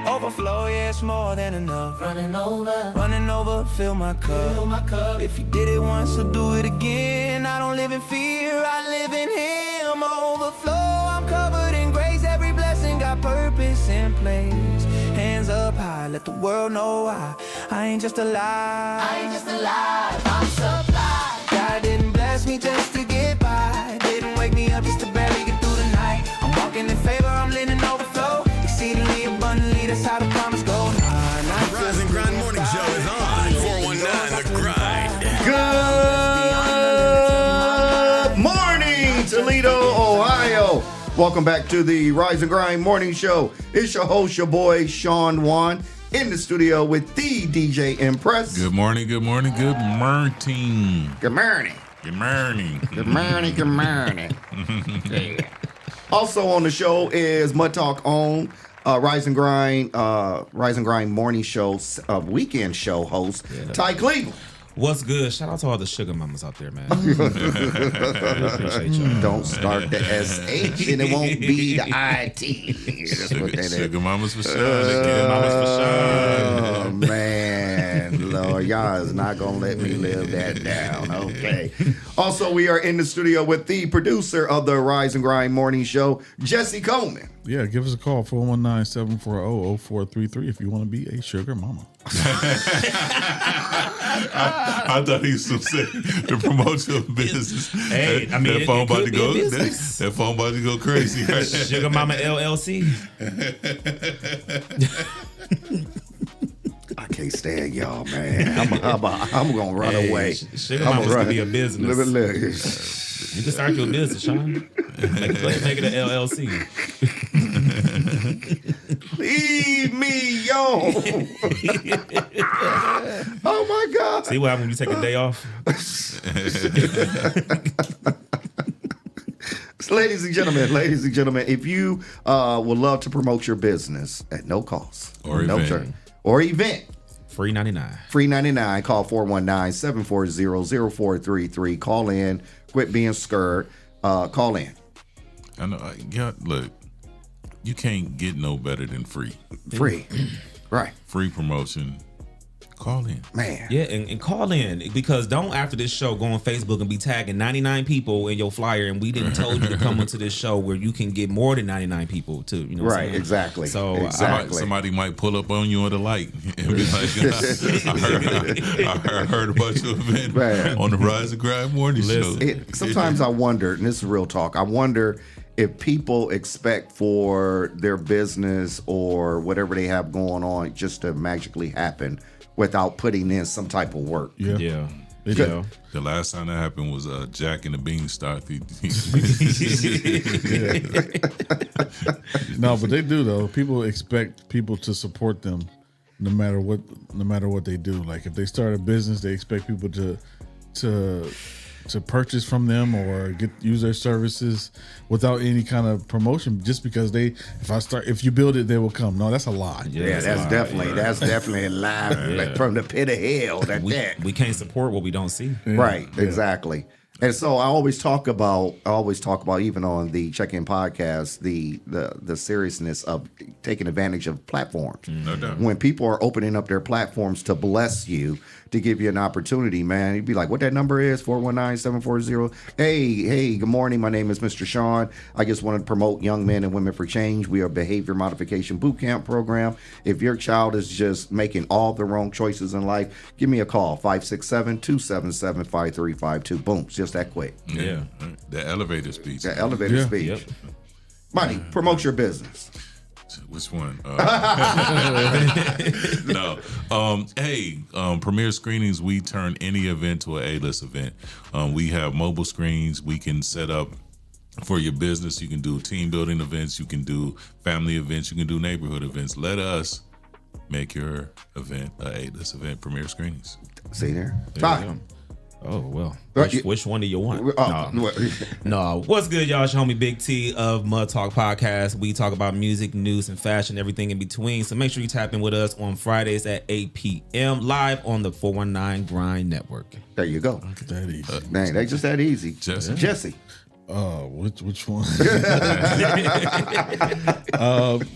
Overflow, yeah, it's more than enough. Running over, fill my cup. If you did it once, so do it again. I don't live in fear, I live in Him. Overflow, I'm covered in grace. Every blessing got purpose in place. Hands up high, let the world know I ain't just alive. I'm supplied. God didn't bless me just to get by. Didn't wake me up just to barely get through the night. I'm walking in favor, I'm living overflow. Exceedingly abundantly, that's how the promise goes. Rise and Grind Morning Show is on 419 The Grind. Good morning, Toledo, Ohio. Welcome back to the Rise and Grind Morning Show. It's your host, your boy, Sean Juan, in the studio with the DJ Impress. Good morning, good morning, good morning. Good morning. Good morning. Good morning, good morning. Yeah. Also on the show is Mud Talk on Rise and Grind Morning Show weekend show host Ty Cleveland. What's good? Shout out to all the sugar mamas out there, man. Really appreciate y'all. Don't start the SH and it won't be the IT. That's what that is. Sugar mamas for sure. Sugar mamas for sure. Oh, man. Lord, y'all is not going to let me live that down. Okay. Also, we are in the studio with the producer of the Rise and Grind Morning Show, Jesse Coleman. Yeah, give us a call, 419-740-0433 if you want to be a sugar mama. I thought he was going to say to promote your business. Hey, I mean, that phone about to be a go. business. That phone about to go crazy. Right? Sugar Mama LLC. I can't stand y'all, man. I'm going to run away. Sugar Mama's going to be a business. You can start your business, Sean. Make it an LLC. Leave me alone. Oh my God. See what happens when you take a day off? Ladies and gentlemen, if you would love to promote your business at no cost or no event. charge or event, free 99. Free 99. Call 419-740-0433. Call in. Quit being scared. Call in. I know. Look, you can't get no better than free. Free. Right. Free promotion. Call in. Man. Yeah, and call in, because don't after this show go on Facebook and be tagging 99 people in your flyer, and we didn't tell you to come into this show where you can get more than 99 people too. You know what I'm saying? Exactly. So somebody might pull up on you at the light and be like, I heard about your event on the Rise and Grind Morning Show. Sometimes I wonder, and this is real talk, I wonder if people expect for their business or whatever they have going on just to magically happen without putting in some type of work. Yeah. The last time that happened was Jack and the Beanstalk. No, but they do though. People expect people to support them no matter what they do. Like if they start a business, they expect people to purchase from them or use their services without any kind of promotion, just because if you build it, they will come. No, that's a lie. That's definitely a lie from the pit of hell. We can't support what we don't see. Right, exactly. And so I always talk about even on the Check-In podcast, the seriousness of taking advantage of platforms. No doubt. When people are opening up their platforms to bless you, to give you an opportunity, man, you'd be like, what that number is, 419-740. Hey, good morning. My name is Mr. Sean. I just wanted to promote Young Men and Women for Change. We are a behavior modification boot camp program. If your child is just making all the wrong choices in life, give me a call, 567-277-5352. Boom, it's just that quick. Yeah. The elevator speech. The elevator speech. Yep. Money, promote your business. Which one? No. Premier Screenings, we turn any event to an A-list event. We have mobile screens. We can set up for your business. You can do team building events. You can do family events. You can do neighborhood events. Let us make your event this event premiere screenings. See there? There you go. Oh, well. Which one do you want? Oh, No. What's good, y'all? It's your homie Big T of Mud Talk Podcast. We talk about music, news, and fashion, everything in between. So make sure you tap in with us on Fridays at 8 p.m. live on the 419 Grind Network. There you go. Look at that easy. Man, they just that easy. Jesse. Which one?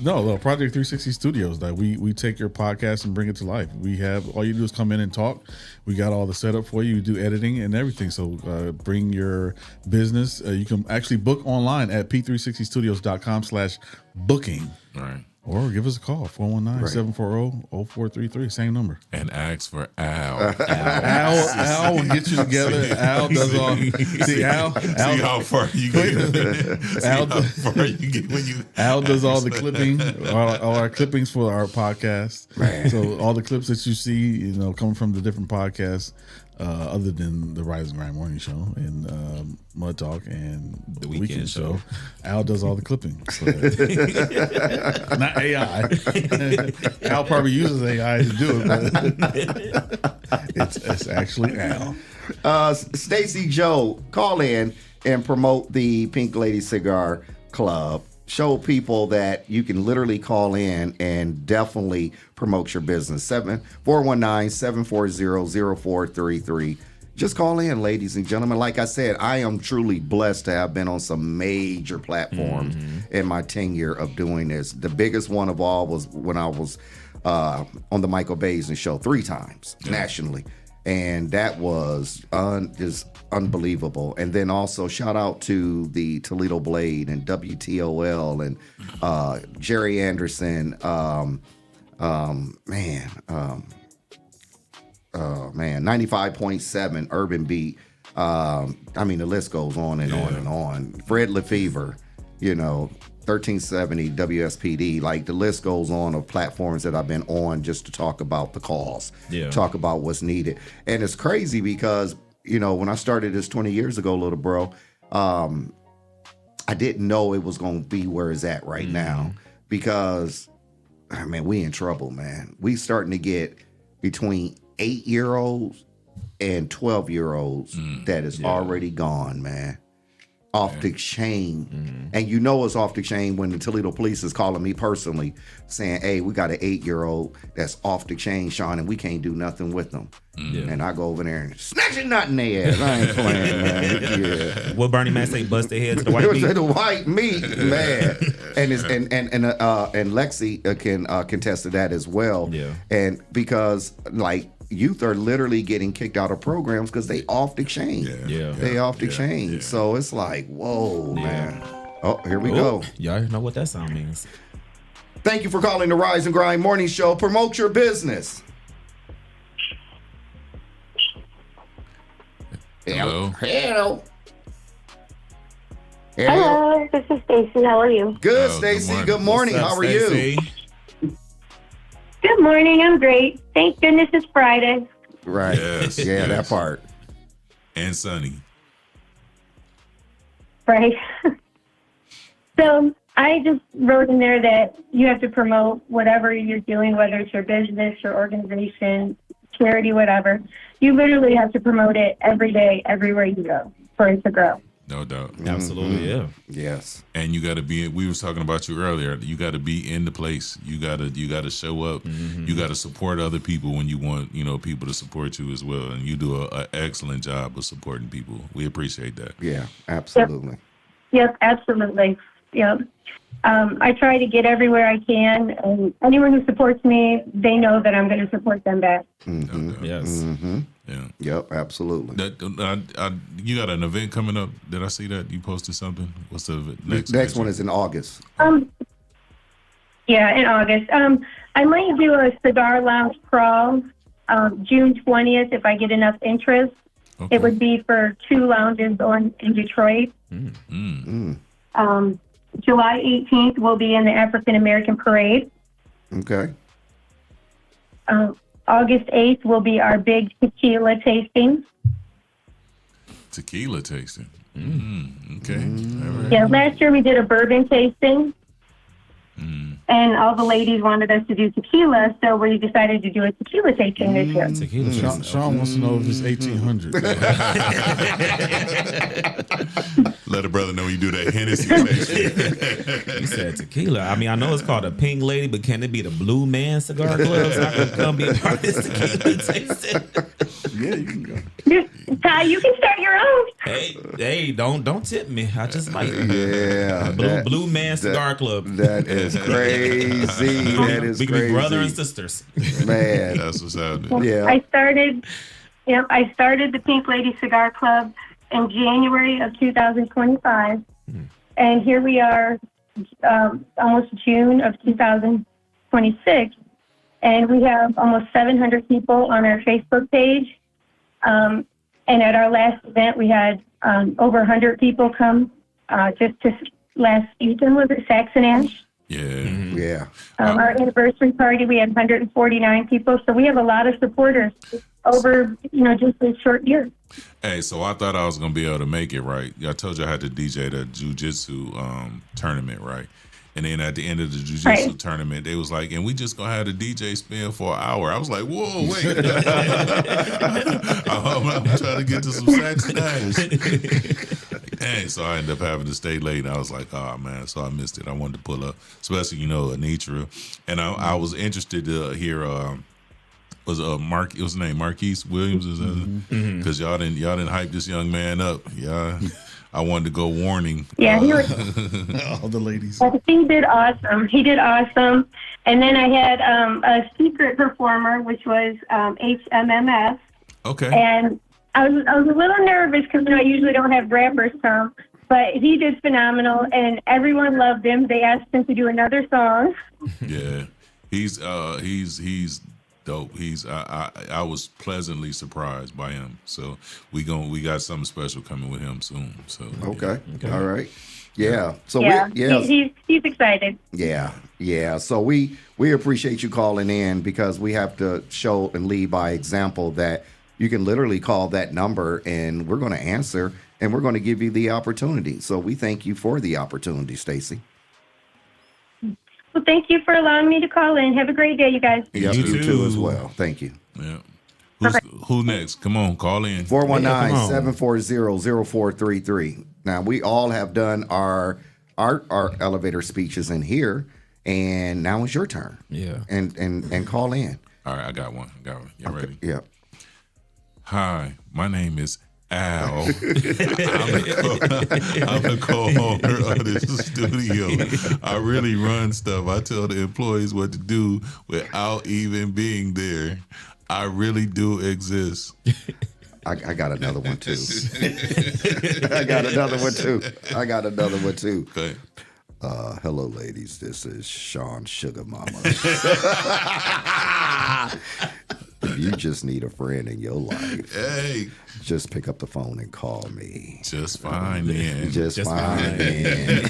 No, Project 360 Studios. That we take your podcast and bring it to life. We have all you do is come in and talk. We got all the setup for you. We do editing and everything. So bring your business. You can actually book online at p360studios.com/booking. All right. Or give us a call, 419-740-0433, same number. And ask for Al. Al will get you together. Al does all. See, Al. See how far you get. Al does all the clipping, all our clippings for our podcast. Man. So all the clips that you see, coming from the different podcasts, other than the Rise and Grind Morning Show and Mud Talk and the Weekend Show, Al does all the clipping. So, not AI. Al probably uses AI to do it, but it's actually Al. Stacy Joe, call in and promote the Pink Lady Cigar Club. Show people that you can literally call in and definitely promote your business. 419-740-0433. Just call in, ladies and gentlemen. Like I said, I am truly blessed to have been on some major platforms in my tenure of doing this. The biggest one of all was when I was on the Michael Baisden show 3 times nationally. And that was just unbelievable. And then also shout out to the Toledo Blade and WTOL and Jerry Anderson. 95.7 Urban Beat. The list goes on and on and on. Fred Lefevre, 1370 WSPD, like the list goes on of platforms that I've been on just to talk about the cause, talk about what's needed. And it's crazy because, when I started this 20 years ago, little bro, I didn't know it was going to be where it's at right now because, we in trouble, man. We starting to get between 8-year-olds and 12-year-olds that is already gone, man. Off the chain. And it's off the chain when the Toledo police is calling me personally saying, hey, we got an 8-year-old that's off the chain, Sean, and we can't do nothing with them. And I go over there and snatch a nut in their ass. I ain't playing, man. Yeah. What Bernie Mac say, bust their head to the white meat? The white meat, man. And Lexi can contest to that as well. Yeah. And because youth are literally getting kicked out of programs because they off the chain. They off the chain. So it's like, whoa, man. Oh, here we go. Y'all know what that sound means. Thank you for calling the Rise and Grind Morning Show. Promote your business. Hello. Hello. Hello, this is Stacy. How are you? Good, Stacy. Good morning. What's up, How are you? Stacey? Good morning. I'm great. Thank goodness it's Friday. Right. Yes, Yeah, that part. And Sunny. Right. So I just wrote in there that you have to promote whatever you're doing, whether it's your business, your organization, charity, whatever. You literally have to promote it every day, everywhere you go for it to grow. No doubt. Absolutely, yeah. Yes. And you got to be. We was talking about you earlier. You got to be in the place. You got to show up. You got to support other people when you want people to support you as well. And you do an excellent job of supporting people. We appreciate that. Yeah, absolutely. Yep, absolutely. Yep. I try to get everywhere I can, and anyone who supports me, they know that I'm going to support them back. Yes. Yeah. Yep, absolutely. You got an event coming up. Did I see that? You posted something? What's the next one is in August. Yeah, in August. I might do a cigar lounge crawl June 20th if I get enough interest. Okay. It would be for 2 lounges in Detroit. July 18th will be in the African American Parade. Okay. August 8th will be our big tequila tasting. Tequila tasting. Okay. Yeah, last year we did a bourbon tasting. And all the ladies wanted us to do tequila, so we decided to do a tequila tasting this year. Sean wants to know if it's 1800. Let a brother know you do that Hennessy. You said tequila. I mean, I know it's called a Pink Lady, but can it be the Blue Man Cigar Club so I can come be a part of this tequila tasting? Yeah, you can go. Ty, you can start your own. Hey, don't tip me. I just might. Yeah, Blue Man Cigar Club. That is crazy. That is we can crazy. be brother and sisters. Man, that's what's happening. Yeah. I started the Pink Lady Cigar Club in January of 2025, and here we are, almost June of 2026, and we have almost 700 people on our Facebook page. And at our last event, we had over 100 people come. Just last weekend was at Saxon Ash. Yeah. Our anniversary party, we had 149 people, so we have a lot of supporters over, just a short year. Hey, so I thought I was gonna be able to make it, right? I told you I had to DJ the jiu-jitsu tournament, right? And then at the end of the jiu-jitsu tournament, they was like, and we just gonna have the DJ spin for an hour. I was like, whoa, wait. I'm trying to get to some Saxon Ash. Dang, so I ended up having to stay late. And I was like, oh man, so I missed it. I wanted to pull up, especially, Anitra. And I was interested to hear what's his name? Marquise Williams, is that? Because y'all didn't hype this young man up. Yeah. I wanted to go warning. Yeah, he was, all the ladies. he did awesome. He did awesome. And then I had a secret performer, which was HMMS. Okay. And I was a little nervous because I usually don't have rappers come, but he did phenomenal, and everyone loved him. They asked him to do another song. Yeah, he's dope. I was pleasantly surprised by him. So we got something special coming with him soon. So Okay. All right. Yeah. So he's excited. Yeah. So we appreciate you calling in, because we have to show and lead by example that you can literally call that number and we're going to answer and we're going to give you the opportunity. So we thank you for the opportunity, Stacy. Well, thank you for allowing me to call in. Have a great day, you guys. Yep, you too as well. Thank you. Yeah. Who's next? Come on, call in. 419-740-0433. Now, we all have done our elevator speeches in here, and now it's your turn. Yeah. And call in. All right, I got one. You ready? Yeah. Hi, my name is Al. I'm the co-owner of this studio. I really run stuff. I tell the employees what to do without even being there. I really do exist. I got another one too. I got another one too. Okay. Hello, ladies. This is Sean Sugar Mama. If you just need a friend in your life, hey, just pick up the phone and call me. Just fine, man. Just fine, man.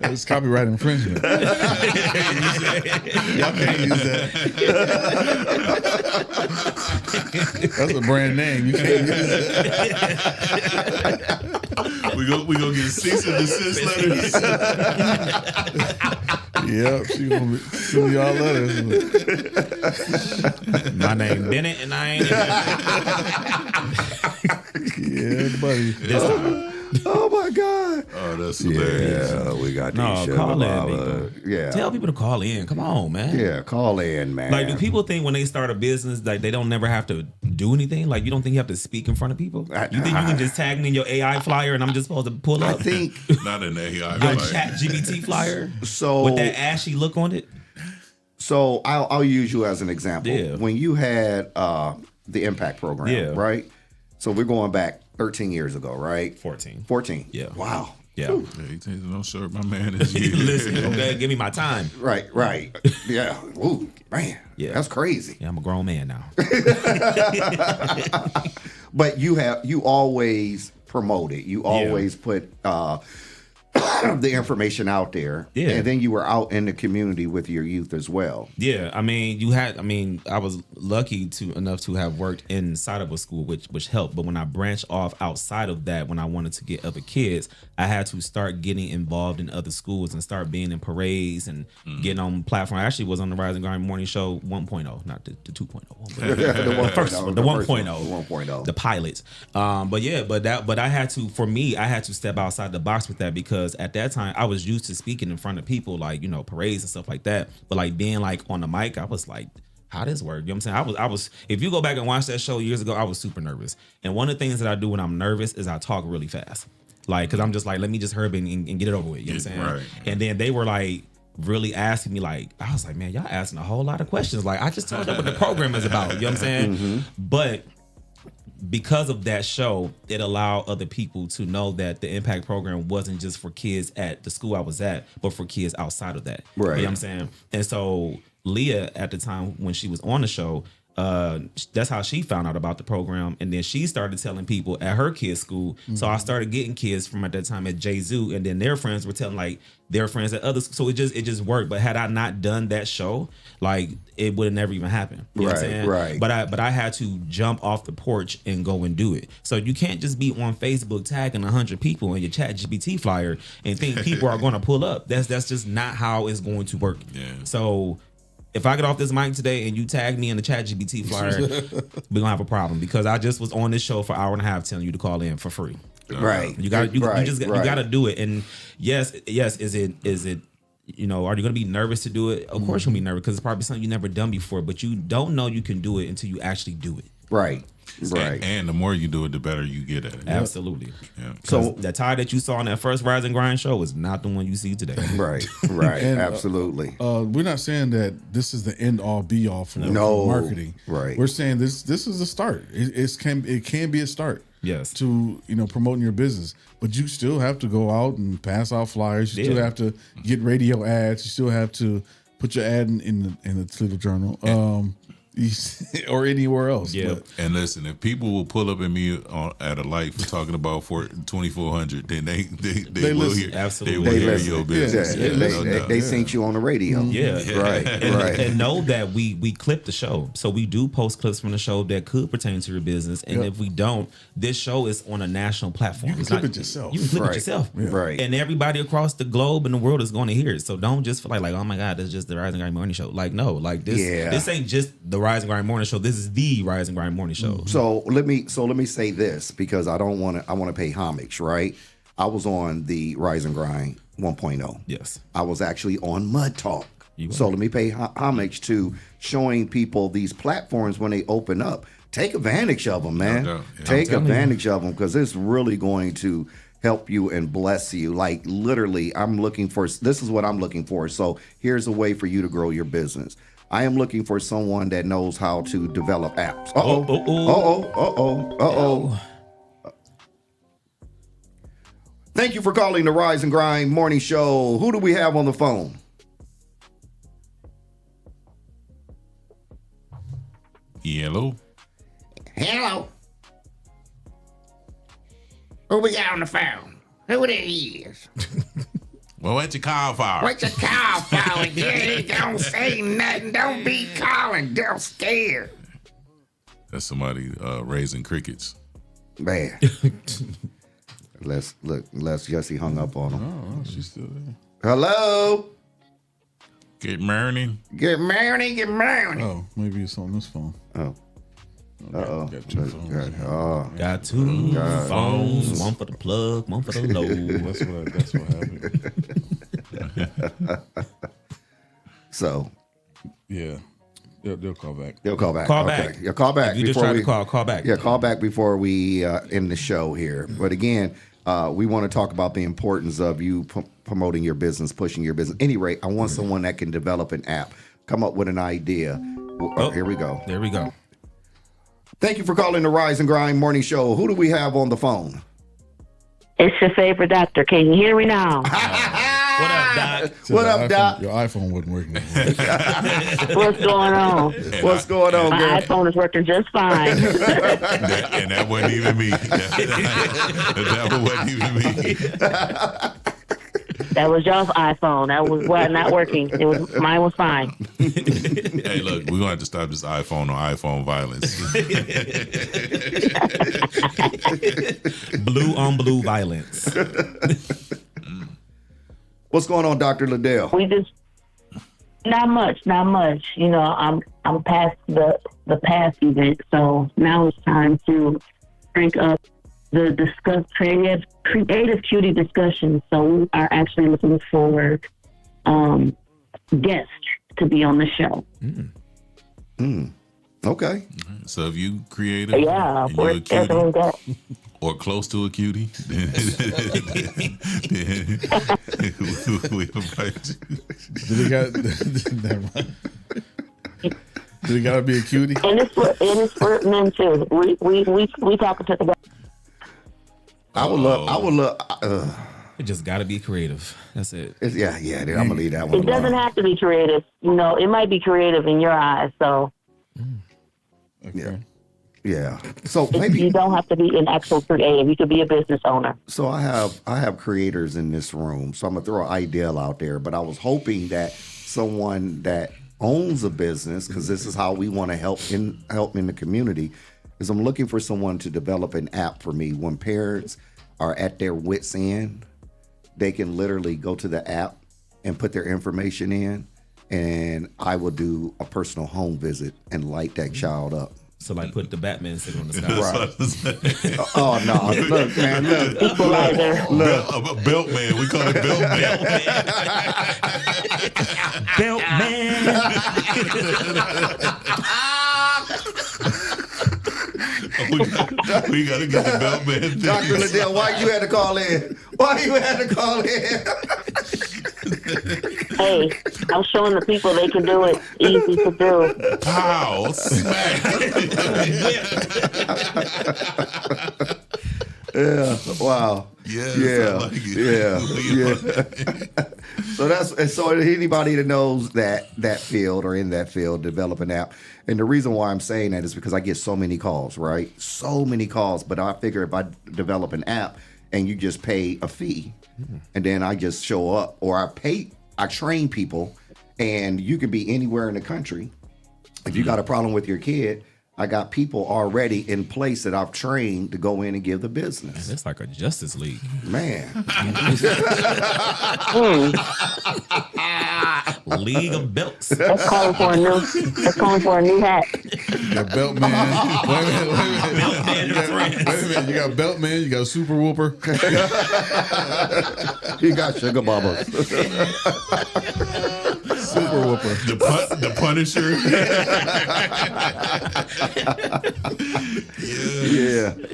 It's copyright infringement. Y'all can't use that. That's a brand name. You can't use that. We gonna get cease and desist letters. Yep, she gonna send y'all letters. My name Bennett, and I ain't. Yeah, buddy. Oh my God! Oh, that's hilarious. Yeah, we got No, these call in, Sugar Yeah, Tell people to call in. Come on, man. yeah, call in, man. Like, do people think when they start a business, like, they don't never have to do anything? Like, you don't think you have to speak in front of people? You think you can just tag me in your AI flyer and I'm just supposed to pull up? I think not an AI. Your Chat GPT flyer so. with that ashy look on it. So I'll use you as an example. Yeah. When you had the Impact program, Yeah. right? So we're going back 13 years ago, right? 14. 14. Yeah. Wow. Yeah. Yeah, he takes no shirt. My man is Listen, okay, give me my time. Right. Yeah. Ooh, man. Yeah. That's crazy. Yeah, I'm a grown man now. But you always promote it. You always put the information out there. Yeah. And then you were out in the community with your youth as well. Yeah, I mean, I was lucky enough to have worked inside of a school, which helped. But when I branched off outside of that, when I wanted to get other kids, I had to start getting involved in other schools and start being in parades and getting on platform. I actually was on the Rise and Grind Morning Show 1.0, not the 2.0. The first one, the 1.0, the pilots. But I had to step outside the box with that, because at that time I was used to speaking in front of people, like, you know, parades and stuff like that. But like being like on the mic, I was like, how does work? You know what I'm saying? I was if you go back and watch that show years ago, I was super nervous. And one of the things that I do when I'm nervous is I talk really fast. Like, cause I'm just like, let me just hurry and get it over with. You know what I'm saying? Right. And then they were like really asking me, like, I was like, man, y'all asking a whole lot of questions. Like, I just told them what the program is about. You know what I'm saying? Mm-hmm. But because of that show, it allowed other people to know that the Impact program wasn't just for kids at the school I was at, but for kids outside of that. Right. You know what I'm saying? And so Leah, at the time when she was on the show, that's how she found out about the program, and then she started telling people at her kids' school. So I started getting kids from at that time at J-Zoo, and then their friends were telling like their friends at others. So it just worked. But had I not done that show, like it would have never even happened. You know what I'm saying? Right. But I had to jump off the porch and go and do it. So you can't just be on Facebook tagging 100 people in your ChatGPT flyer and think people are going to pull up. That's just not how it's going to work. Yeah. So if I get off this mic today and you tag me in the ChatGPT flyer, we're gonna have a problem, because I just was on this show for an hour and a half telling you to call in for free. Right. You got you got to do it. And yes, is it you know, are you gonna be nervous to do it? Of course you're gonna be nervous, because it's probably something you've never done before, but you don't know you can do it until you actually do it. Right. Right. And the more you do it, the better you get at it. Absolutely. Yeah. So the Ty that you saw on that first Rise and Grind show is not the one you see today. Right. Right. And, Absolutely. We're not saying that this is the end all be all for marketing. Right. We're saying this is a start. It can be a start. Yes. To, you know, promoting your business, but you still have to go out and pass out flyers. You still have to get radio ads. You still have to put your ad in the Toledo Journal. Or anywhere else. Yeah. And listen, if people will pull up at me at a light for talking about 2400, then they will listen. hear. Absolutely. They will hear your business. They synced you on the radio. Yeah. Right. Right. And know that we clip the show. So we do post clips from the show that could pertain to your business. And if we don't, this show is on a national platform. You can clip it yourself. You can clip it yourself. Yeah. Right. And everybody across the globe and the world is going to hear it. So don't just feel like, oh my God, that's just the Rise and Grind Morning Show. Like, no, like this. Yeah. This ain't just the Rise and Grind Morning Show. This is the Rise and Grind Morning Show. So let me say this, because I want to pay homage, right? I was on the Rise and Grind 1.0. Yes. I was actually on Mud Talk. So let me pay homage to showing people these platforms when they open up. Take advantage of them, man. No doubt. Yeah. Take advantage of them, because it's really going to help you and bless you. Like literally, this is what I'm looking for. So here's a way for you to grow your business. I am looking for someone that knows how to develop apps. Thank you for calling the Rise and Grind Morning Show. Who do we have on the phone? Hello. Hello. Who we got on the phone? Who that is? Well, what you call for? What you call for? You ain't gonna say nothing. Don't be calling. Don't scare. That's somebody raising crickets. Man. Let's Jesse hung up on him. Oh, she's still there. Hello. Good morning. Good morning. Good morning. Oh, maybe it's on this phone. Oh. Uh-oh. Got two phones. Got two phones. One for the plug, one for the load. That's what happened. So. Yeah. They'll call back. They'll call back. Call okay. back. Yeah, call back. If you just tried to call back. Yeah, call back before we end the show here. But again, we want to talk about the importance of you promoting your business, pushing your business. Any rate, I want someone that can develop an app, come up with an idea. Here we go. There we go. Thank you for calling the Rise and Grind Morning Show. Who do we have on the phone? It's your favorite doctor. Can you hear me now? What up, Doc? What up, Doc? Your iPhone wasn't working. What's going on? What's going on, My girl? iPhone is working just fine. And that wasn't even me. That wasn't even me. That was y'all's iPhone. That was not working. Mine was fine. Hey, look, we're gonna have to stop this iPhone on iPhone violence. Blue on blue violence. What's going on, Dr. Liddell? We just not much. You know, I'm past the past event, so now it's time to crank up the creative cutie discussion. So we are actually looking for guests to be on the show. Okay. So if you creative, Yeah, and you're a definitely cutie, that. or close to a cutie, then we invite you. Did it got? Never mind. Did it got to be a cutie? And it's for men too. We talking to the guys. I would love. It just got to be creative. That's it. Yeah. I'm gonna leave that one. It doesn't have to be creative. You know, it might be creative in your eyes. So Yeah. So maybe you don't have to be an actual creative. You could be a business owner. So I have creators in this room. So I'm gonna throw an idea out there. But I was hoping that someone that owns a business, because this is how we want to help in the community, is I'm looking for someone to develop an app for me. When parents are at their wits' end, they can literally go to the app and put their information in, and I will do a personal home visit and light that child up. So like put the Batman sitting on the sky. Right. Oh no! Look, man, look. Belt man, we call it belt man. Belt man. We gotta get the belt man. Dr. Liddell, why you had to call in? Hey, I'm showing the people they can do it. Easy to do. Pow! Smack! Yeah. Wow. Yes, Yeah. I like it. Yeah. So anybody that knows that field or in that field, develop an app. And the reason why I'm saying that is because I get so many calls, right? So many calls. But I figure if I develop an app and you just pay a fee, and then I just show up, or I train people, and you can be anywhere in the country. If you got a problem with your kid, I got people already in place that I've trained to go in and give the business. It's like a Justice League. Man. League of Belts. That's calling for a new hat. You got belt man. Wait a minute. You got belt man. You got super whooper. You got sugar bubbles. Super whooper. The Punisher.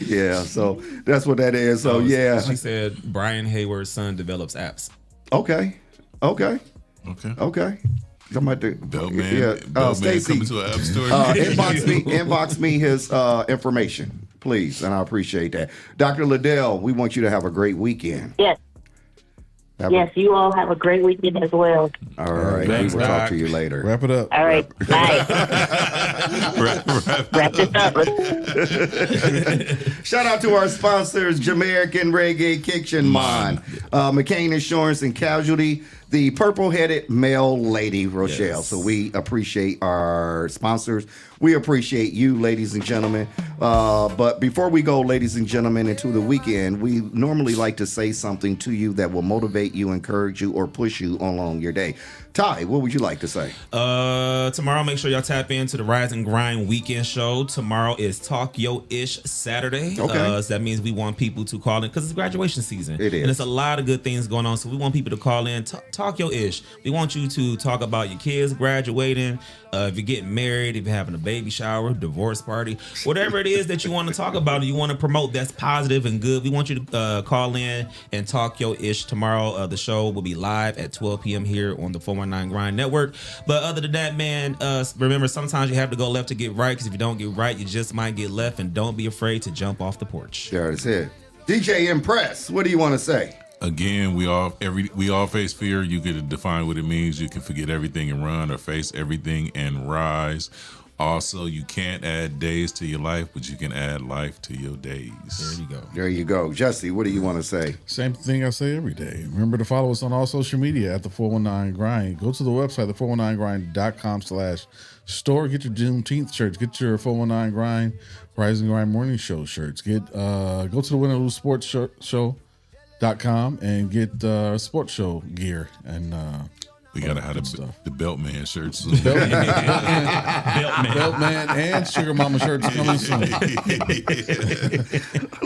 Yeah. So that's what that is. So yeah. She said Brian Hayward's son develops apps. Okay. I'm about to, Belt man. Yeah. Belt man Stacey, coming to an app store. inbox me his information, please, and I appreciate that. Dr. Liddell, we want you to have a great weekend. Yes. Yes, you all have a great weekend as well. All right. Thanks, we will talk Doc. to you later. Wrap it up. All right. Bye. Wrap this up. Shout out to our sponsors, Jamaican Reggae Kitchen Mon, McCain Insurance and Casualty, the purple-headed male lady, Rochelle. Yes. So we appreciate our sponsors. We appreciate you, ladies and gentlemen. But before we go, ladies and gentlemen, into the weekend, we normally like to say something to you that will motivate you, encourage you, or push you along your day. Ty, what would you like to say? Tomorrow, make sure y'all tap into the Rise and Grind weekend show. Tomorrow is Talk Yo Ish Saturday. Okay. So that means we want people to call in because it's graduation season. It is. And it's a lot of good things going on. So we want people to call in, talk your ish. We want you to talk about your kids graduating, if you're getting married, if you're having a baby shower, divorce party, whatever it is that you want to talk about, you want to promote that's positive and good. We want you to call in and talk your ish tomorrow. The show will be live at 12 p.m. here on the 419 Grind Network. But other than that, man, remember, sometimes you have to go left to get right, because if you don't get right, you just might get left. And don't be afraid to jump off the porch. There it is. DJ Impress, what do you want to say? Again, we all face fear. You get to define what it means. You can forget everything and run, or face everything and rise. Also, you can't add days to your life, but you can add life to your days. There you go. There you go. Jesse, what do you want to say? Same thing I say every day. Remember to follow us on all social media at the 419 Grind. Go to the website, the419grind.com/store. Get your Juneteenth shirts. Get your 419 Grind Rise and Grind Morning Show shirts. Go to the Win or Lose Sports Show.com and get sports show gear and we gotta have the Beltman shirts. Beltman and Sugar Mama shirts coming soon.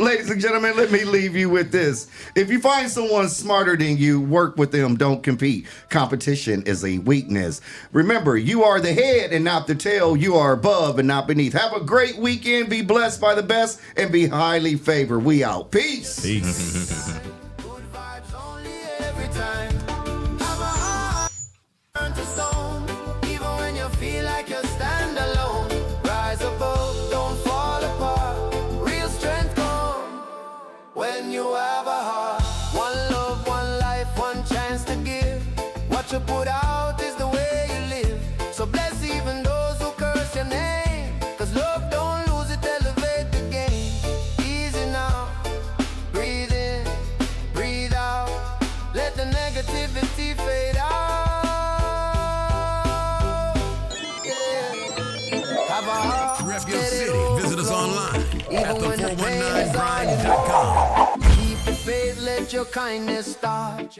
Ladies and gentlemen, let me leave you with this. If you find someone smarter than you, work with them, don't compete. Competition is a weakness. Remember, you are the head and not the tail. You are above and not beneath. Have a great weekend. Be blessed by the best and be highly favored. We out. Peace. Peace. Turn to stone, even when you feel like you're stand alone. Rise above, don't fall apart. Real strength comes when you have a heart. One love, one life, one chance to give. What you put out is the way you live. So bless even those who curse your name. Cause love don't lose it, elevate the game. Easy now, breathe in, breathe out. Let the negativity fade out. Rep your city. Visit us online at the419grind.com. Keep the faith, let your kindness start.